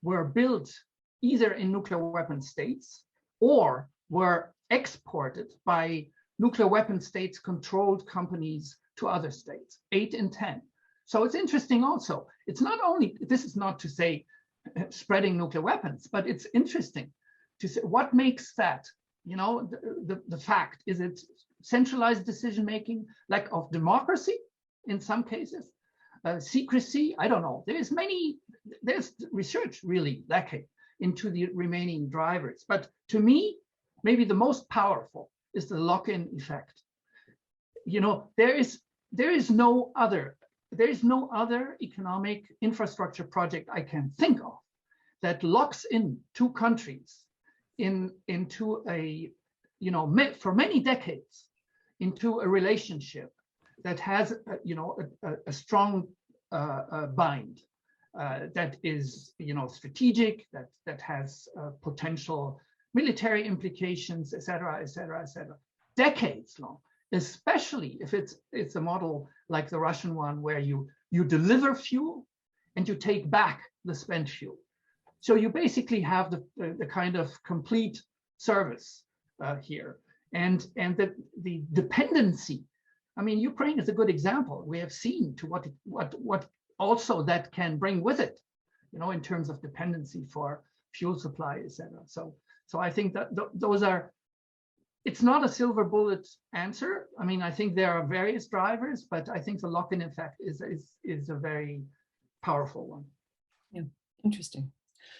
were built either in nuclear weapon states or were exported by nuclear weapon states controlled companies to other states, 8 in 10. So it's interesting also. It's not only, this is not to say spreading nuclear weapons, but it's interesting to say what makes that, the fact. Is it centralized decision-making, lack of democracy in some cases, secrecy? I don't know. There's research really lacking into the remaining drivers. But to me, maybe the most powerful is the lock-in effect. There is no other economic infrastructure project I can think of that locks in two countries into a, for many decades, into a relationship that has, a strong bind, that is, strategic, that has potential military implications, et cetera, et cetera, et cetera, decades long, especially if it's a model like the Russian one, where you deliver fuel and you take back the spent fuel. So you basically have the kind of complete service here, and the dependency. I mean, Ukraine is a good example. We have seen to what also that can bring with it, in terms of dependency for fuel supply, et cetera. So I think that those are, it's not a silver bullet answer. I mean, I think there are various drivers, but I think the lock-in effect is a very powerful one. Yeah, interesting.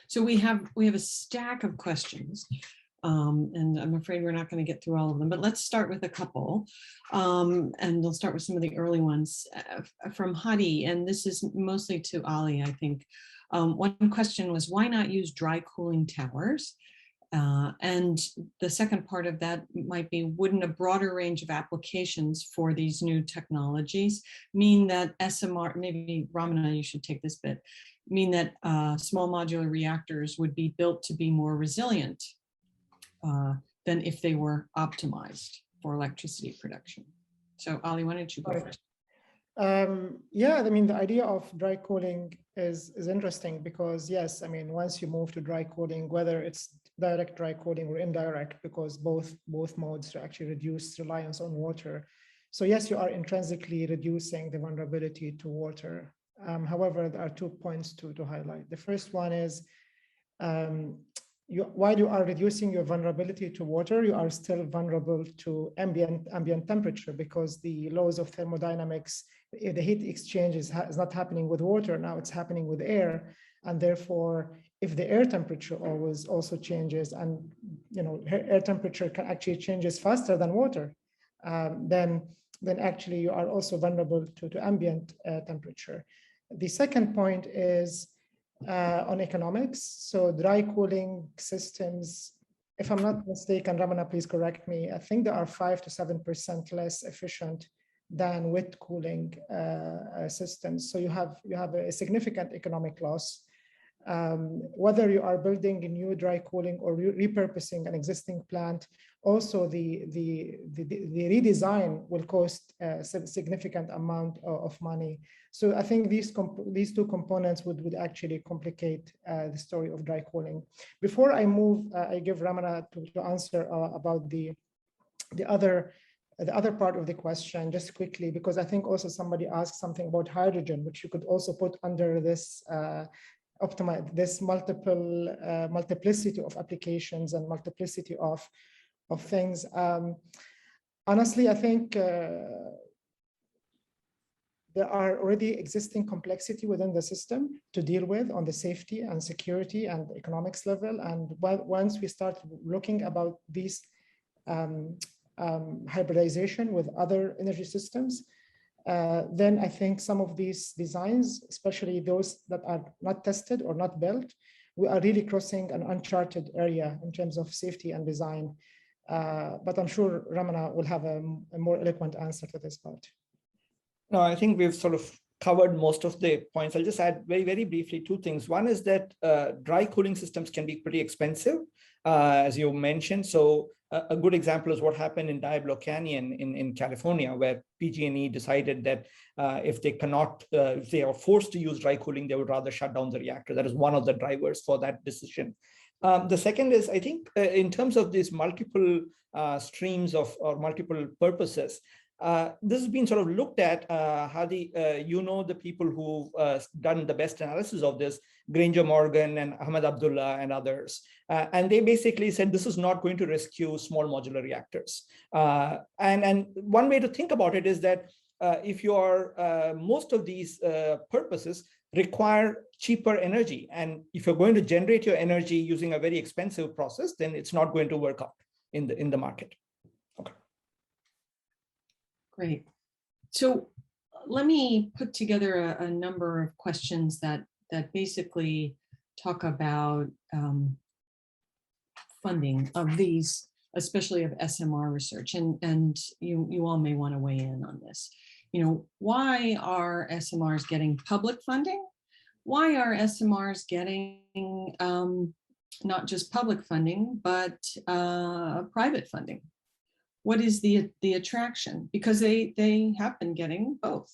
So we have a stack of questions, and I'm afraid we're not going to get through all of them, but let's start with a couple, and we'll start with some of the early ones from Hadi, and this is mostly to Ali, I think. One question was, why not use dry cooling towers? And the second part of that might be, wouldn't a broader range of applications for these new technologies mean that SMR, maybe Ramana, you should take this bit, mean that small modular reactors would be built to be more resilient than if they were optimized for electricity production? So Ali, why don't you go first? Yeah, I mean, the idea of dry cooling is interesting because, yes, I mean, once you move to dry cooling, whether it's direct dry cooling or indirect, because both modes actually reduce reliance on water. So yes, you are intrinsically reducing the vulnerability to water. However, there are 2 points to highlight. The first one is, while you are reducing your vulnerability to water, you are still vulnerable to ambient temperature, because the laws of thermodynamics, the heat exchange is not happening with water, now it's happening with air. And therefore, if the air temperature also changes, and air temperature can actually changes faster than water, then actually you are also vulnerable to ambient temperature. The second point is on economics. So dry cooling systems, if I'm not mistaken, Ramana, please correct me, I think they are 5 to 7% less efficient than wet cooling systems. So you have a significant economic loss. Whether you are building a new dry cooling or repurposing an existing plant, also the redesign will cost a significant amount of money. So I think these two components would actually complicate the story of dry cooling. Before I move, I give Ramana to answer about the other part of the question, just quickly, because I think also somebody asked something about hydrogen, which you could also put under this optimize this multiplicity of applications and multiplicity of things. Honestly, I think there are already existing complexity within the system to deal with on the safety and security and economics level. And once we start looking about these hybridization with other energy systems, then I think some of these designs, especially those that are not tested or not built, we are really crossing an uncharted area in terms of safety and design. But I'm sure Ramana will have a more eloquent answer to this part. No, I think we've sort of covered most of the points. I'll just add very, very briefly two things. One is that dry cooling systems can be pretty expensive, as you mentioned. So a good example is what happened in Diablo Canyon in California, where PG&E decided that if they are forced to use dry cooling, they would rather shut down the reactor. That is one of the drivers for that decision. The second is, I think, in terms of these multiple streams of or multiple purposes, this has been sort of looked at. Hadi, the people who've done the best analysis of this, Granger Morgan and Ahmad Abdullah and others. And they basically said this is not going to rescue small modular reactors. And one way to think about it is that if you are, most of these purposes require cheaper energy. And if you're going to generate your energy using a very expensive process, then it's not going to work out in the market. Okay. Great. So let me put together a number of questions that basically talk about funding of these, especially of SMR research, and you all may want to weigh in on this. Why are SMRs getting public funding? Why are SMRs getting not just public funding, but private funding? What is the attraction? Because they have been getting both.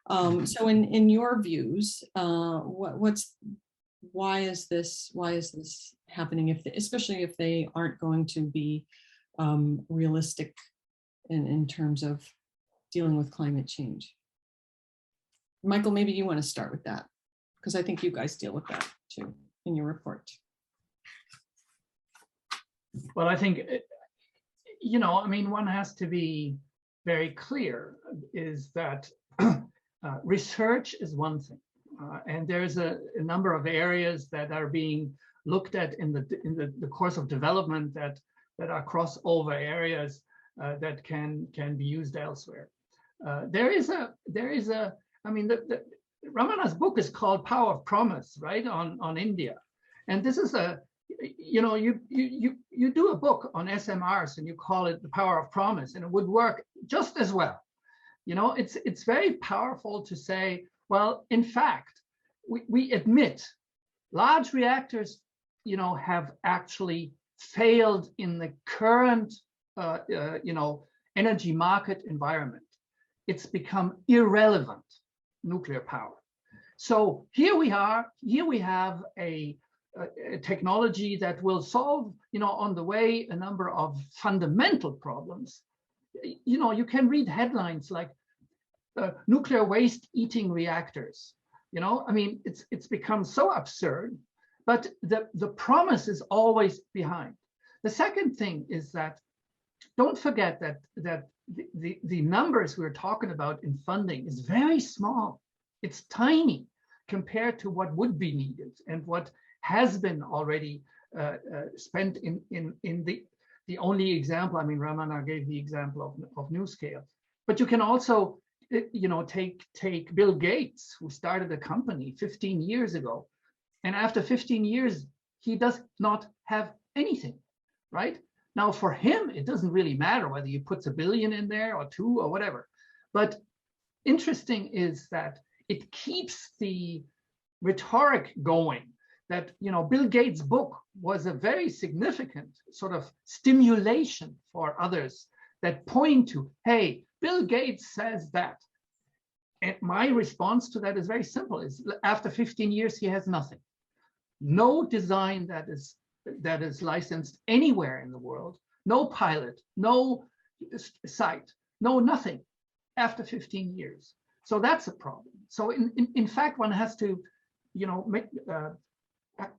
So in your views, why is this happening? Especially if they aren't going to be realistic in terms of dealing with climate change. Mycle, maybe you want to start with that, because I think you guys deal with that too in your report. Well, I think, one has to be very clear is that research is one thing. And there's a number of areas that are being looked at in the course of development that are crossover areas that can be used elsewhere. Ramana's book is called Power of Promise, right, on India. And this is you do a book on SMRs and you call it The Power of Promise, and it would work just as well. It's very powerful to say, well, in fact, we admit large reactors, have actually failed in the current, energy market environment. It's become irrelevant, nuclear power. So here we have a technology that will solve, on the way, a number of fundamental problems. You can read headlines like nuclear waste eating reactors. It's become so absurd, but the promise is always behind. The second thing is that don't forget that the numbers we're talking about in funding is very small. It's tiny compared to what would be needed and what has been already spent in the only example. Ramana gave the example of NuScale, but you can also take Bill Gates, who started a company 15 years ago, and after 15 years he does not have anything, right? Now for him it doesn't really matter whether he puts $1 billion in there or 2 or whatever, but interesting is that it keeps the rhetoric going that Bill Gates' book was a very significant sort of stimulation for others that point to, hey, Bill Gates says that. And my response to that is very simple, is after 15 years, he has nothing. No design that is licensed anywhere in the world, no pilot, no site, no nothing after 15 years. So that's a problem. So in fact, one has to,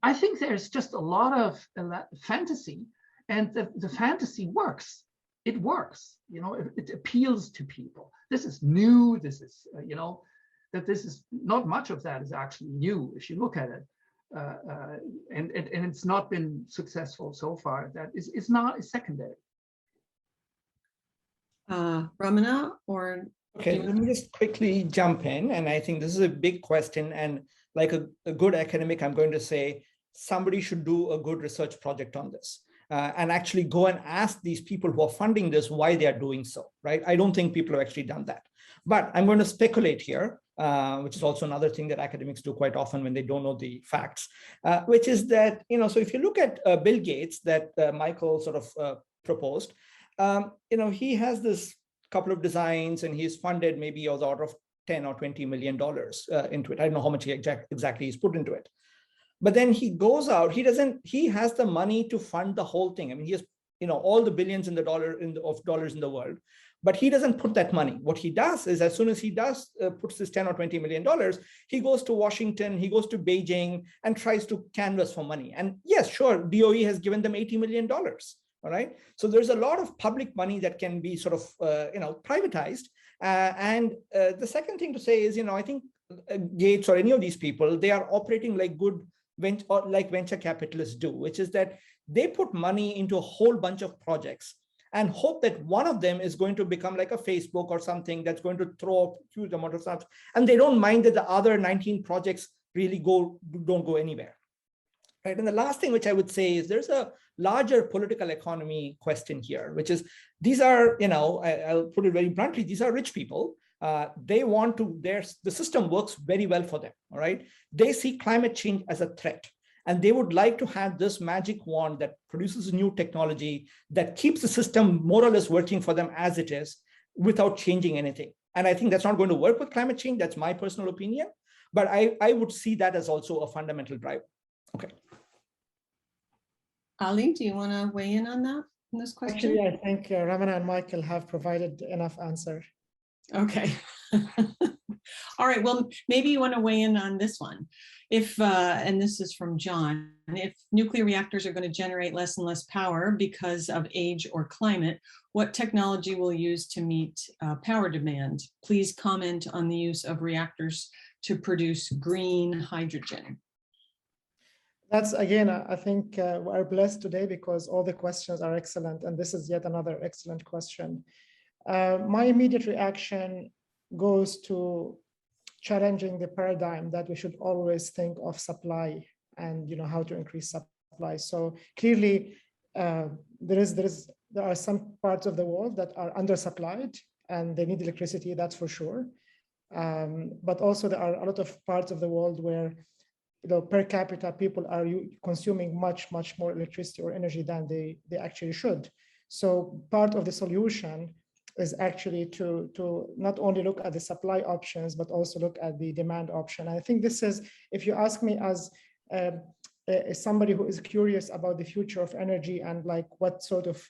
I think there's just a lot of fantasy, and the fantasy works. It works, it appeals to people. This is new. This is, that this is not much of that is actually new if you look at it, and it's not been successful so far. That is not secondary. Ramana, or okay, let me just quickly jump in, and I think this is a big question, and like a good academic, I'm going to say somebody should do a good research project on this. and actually go and ask these people who are funding this why they are doing so, right? I don't think people have actually done that. But I'm going to speculate here, which is also another thing that academics do quite often when they don't know the facts, which is that, so if you look at Bill Gates that Mycle sort of proposed, he has this couple of designs and he's funded maybe of the order of 10 or 20 million dollars into it. I don't know how much exactly he's put into it. But then he goes out, he has the money to fund the whole thing. I mean, he has, all the billions of dollars in the world, but he doesn't put that money. What he does is, as soon as he does puts this 10 or 20 million dollars, he goes to Washington, he goes to Beijing and tries to canvas for money. And yes, sure, DOE has given them $80 million. All right. So there's a lot of public money that can be sort of, privatized. And the second thing to say is, I think Gates or any of these people, they are operating like venture capitalists do, which is that they put money into a whole bunch of projects and hope that one of them is going to become like a Facebook or something that's going to throw up huge amount of stuff. And they don't mind that the other 19 projects really don't go anywhere. Right. And the last thing which I would say is there's a larger political economy question here, which is these are, I'll put it very bluntly, these are rich people. They want to, the system works very well for them. All right. They see climate change as a threat. And they would like to have this magic wand that produces new technology that keeps the system more or less working for them as it is without changing anything. And I think that's not going to work with climate change. That's my personal opinion. But I would see that as also a fundamental driver. Okay. Ali, do you want to weigh in on that, on this question? Actually, I think Ramana and Mycle have provided enough answer. Okay. All right. Well, maybe you want to weigh in on this one. If, and this is from John, if nuclear reactors are going to generate less and less power because of age or climate, what technology will use to meet power demand? Please comment on the use of reactors to produce green hydrogen. That's, again, I think we're blessed today because all the questions are excellent. And this is yet another excellent question. My immediate reaction goes to challenging the paradigm that we should always think of supply and how to increase supply. So clearly, there are some parts of the world that are undersupplied and they need electricity, that's for sure. But also there are a lot of parts of the world where per capita people are consuming much more electricity or energy than they actually should. So part of the solution is actually to not only look at the supply options, but also look at the demand option. I think this is, if you ask me as somebody who is curious about the future of energy and like what sort of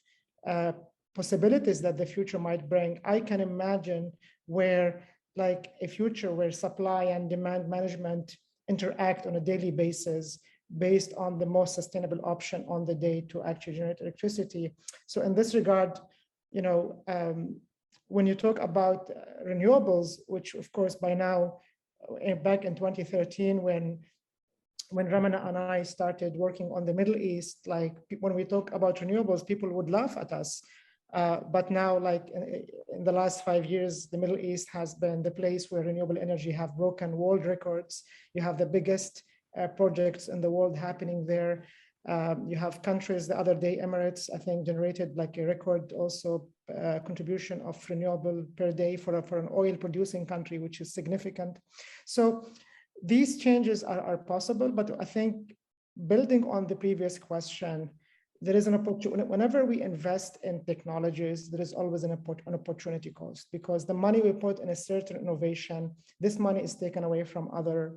possibilities that the future might bring, I can imagine where like a future where supply and demand management interact on a daily basis based on the most sustainable option on the day to actually generate electricity. So in this regard, when you talk about renewables, which of course by now, back in 2013, when Ramana and I started working on the Middle East, like when we talk about renewables, people would laugh at us. But now, like in the last 5 years, the Middle East has been the place where renewable energy have broken world records. You have the biggest projects in the world happening there. You have countries, the other day, Emirates, I think, generated like a record also contribution of renewable per day for an oil producing country, which is significant. So these changes are possible, but I think building on the previous question, there is an opportunity. Whenever we invest in technologies, there is always an opportunity cost, because the money we put in a certain innovation, this money is taken away from other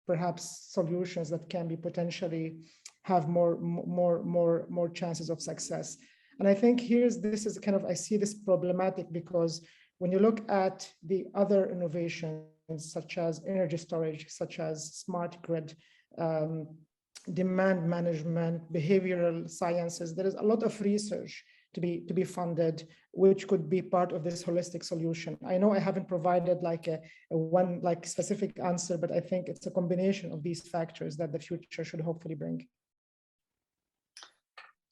perhaps solutions that can be potentially have more chances of success. And I think this is kind of, I see this problematic because when you look at the other innovations, such as energy storage, such as smart grid, demand management, behavioral sciences, there is a lot of research to be funded, which could be part of this holistic solution. I know I haven't provided like a one like specific answer, but I think it's a combination of these factors that the future should hopefully bring.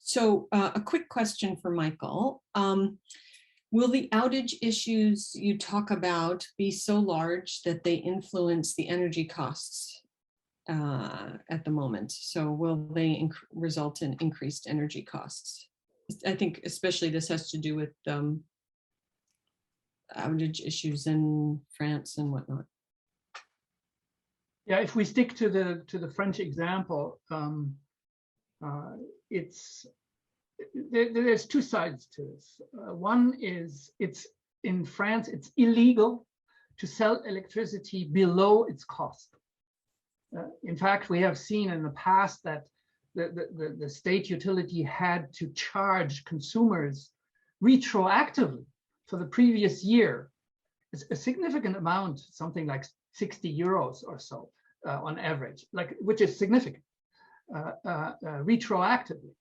So a quick question for Mycle. Will the outage issues you talk about be so large that they influence the energy costs at the moment. So will they result in increased energy costs? I think especially this has to do with outage issues in France and whatnot. Yeah, if we stick to the French example, there's two sides to this. One is in France, it's illegal to sell electricity below its cost. In fact, we have seen in the past that the state utility had to charge consumers retroactively for the previous year a significant amount, something like 60 euros or so on average, which is significant, retroactively,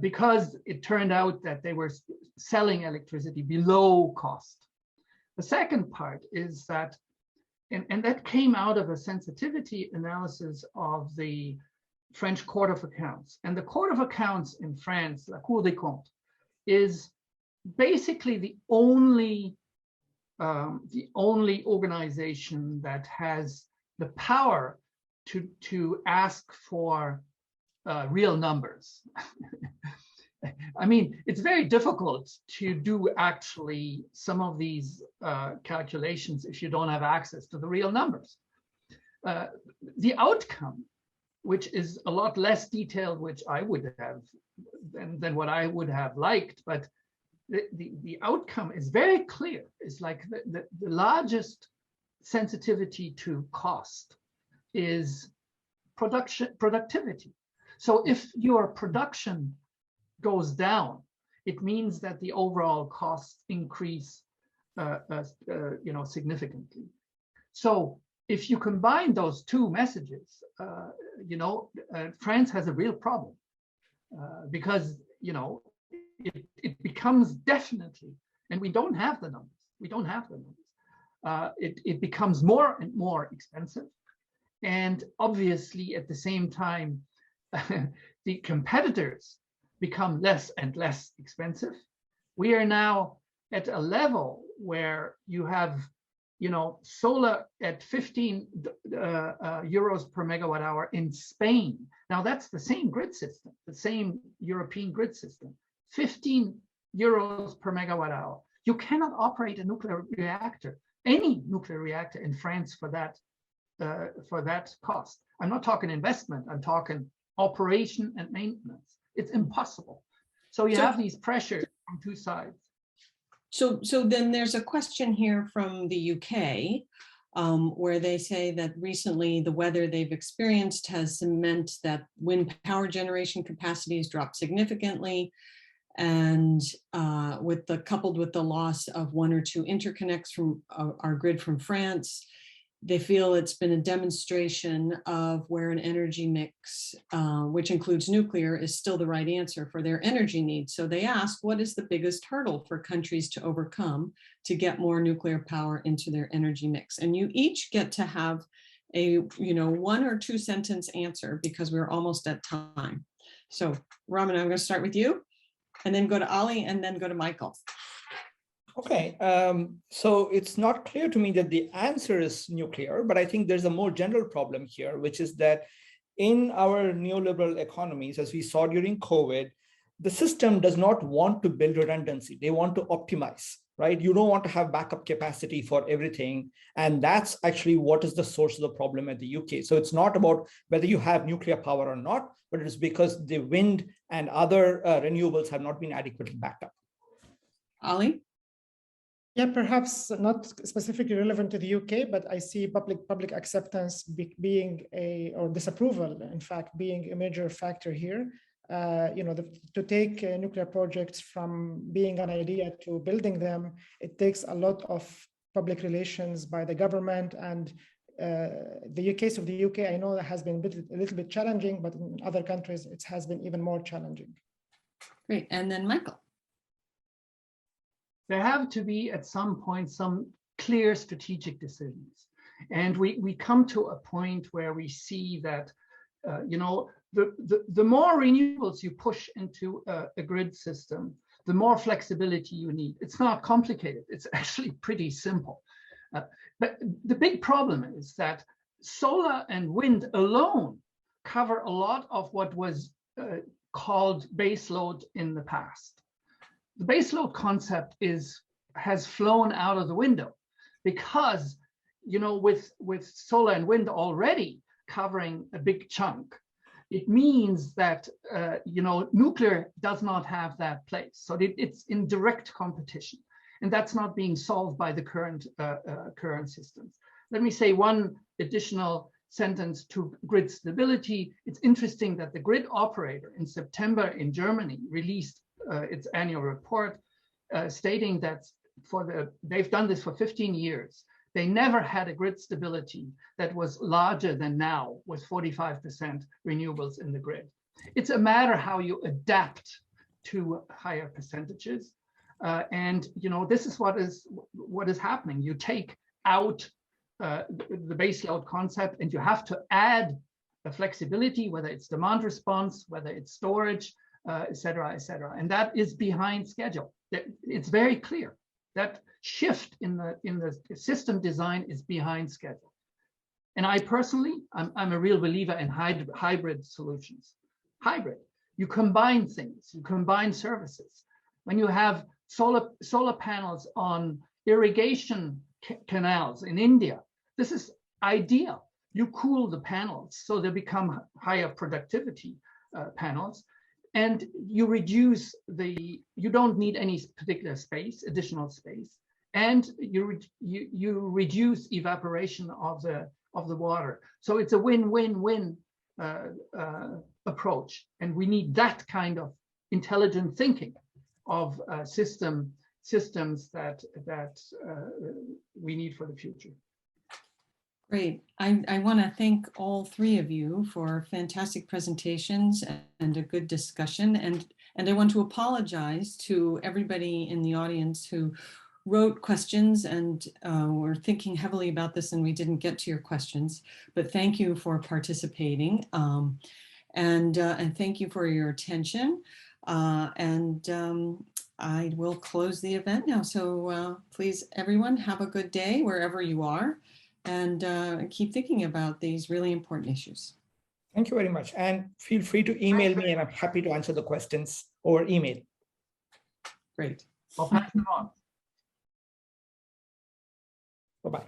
because it turned out that they were selling electricity below cost. The second part is that, and that came out of a sensitivity analysis of the French Court of Accounts. And the Court of Accounts in France, la Cour des Comptes, is basically the only organization that has the power to ask for real numbers. I mean, it's very difficult to do actually some of these calculations if you don't have access to the real numbers. The outcome, which is a lot less detailed, which I would have than what I would have liked, but the outcome is very clear. It's like the largest sensitivity to cost is productivity. So if your production goes down, it means that the overall costs increase significantly. So if you combine those two messages, France has a real problem because it becomes definitely, and we don't have the numbers. We don't have the numbers. It becomes more and more expensive, and obviously at the same time, the competitors become less and less expensive. We are now at a level where you have, solar at 15 euros per megawatt hour in Spain. Now that's the same grid system, the same European grid system, 15 euros per megawatt hour. You cannot operate a nuclear reactor, any nuclear reactor in France for that cost. I'm not talking investment, I'm talking operation and maintenance. It's impossible. So you have these pressures from two sides. So then there's a question here from the UK where they say that recently the weather they've experienced has meant that wind power generation capacity has dropped significantly. And coupled with the loss of one or two interconnects from our grid from France, they feel it's been a demonstration of where an energy mix, which includes nuclear, is still the right answer for their energy needs. So they ask, what is the biggest hurdle for countries to overcome to get more nuclear power into their energy mix? And you each get to have a 1 or 2 sentence answer because we're almost at time. So Ramana, I'm going to start with you, and then go to Ali, and then go to Mycle. Okay, so it's not clear to me that the answer is nuclear, but I think there's a more general problem here, which is that in our neoliberal economies, as we saw during COVID, the system does not want to build redundancy. They want to optimize, right? You don't want to have backup capacity for everything. And that's actually what is the source of the problem at the UK. So it's not about whether you have nuclear power or not, but it's because the wind and other renewables have not been adequately backed up. Ali? Yeah, perhaps not specifically relevant to the UK, but I see public acceptance being or disapproval, in fact, being a major factor here. To take nuclear projects from being an idea to building them, it takes a lot of public relations by the government, and the case of the UK, I know that has been a little bit challenging, but in other countries, it has been even more challenging. Great, and then Mycle. There have to be at some point some clear strategic decisions. And we come to a point where we see that, the more renewables you push into a grid system, the more flexibility you need. It's not complicated. It's actually pretty simple. But the big problem is that solar and wind alone cover a lot of what was called baseload in the past. The baseload concept has flown out of the window because, you know, with solar and wind already covering a big chunk, it means that, you know, nuclear does not have that place. So it's in direct competition, and that's not being solved by the current systems. Let me say one additional sentence to grid stability. It's interesting that the grid operator in September in Germany released its annual report stating that they've done this for 15 years. They never had a grid stability that was larger than now, with 45% renewables in the grid. It's a matter how you adapt to higher percentages. And you know, this is what is happening. You take out the baseload concept, and you have to add a flexibility, whether it's demand response, whether it's storage, et cetera, et cetera. And that is behind schedule. It's very clear. That shift in the system design is behind schedule. And I personally, I'm a real believer in hybrid solutions. Hybrid, you combine things, you combine services. When you have solar panels on irrigation canals in India, this is ideal. You cool the panels so they become higher productivity panels. And you reduce you don't need any particular space, additional space, and you reduce evaporation of the water. So it's a win-win-win approach, and we need that kind of intelligent thinking of systems that we need for the future. Great. I want to thank all three of you for fantastic presentations and a good discussion. And I want to apologize to everybody in the audience who wrote questions and were thinking heavily about this and we didn't get to your questions. But thank you for participating. And thank you for your attention. I will close the event now. So please, everyone, have a good day wherever you are. And keep thinking about these really important issues. Thank you very much. And feel free to email me, and I'm happy to answer the questions over email. Great. I'll pass them on. Bye-bye.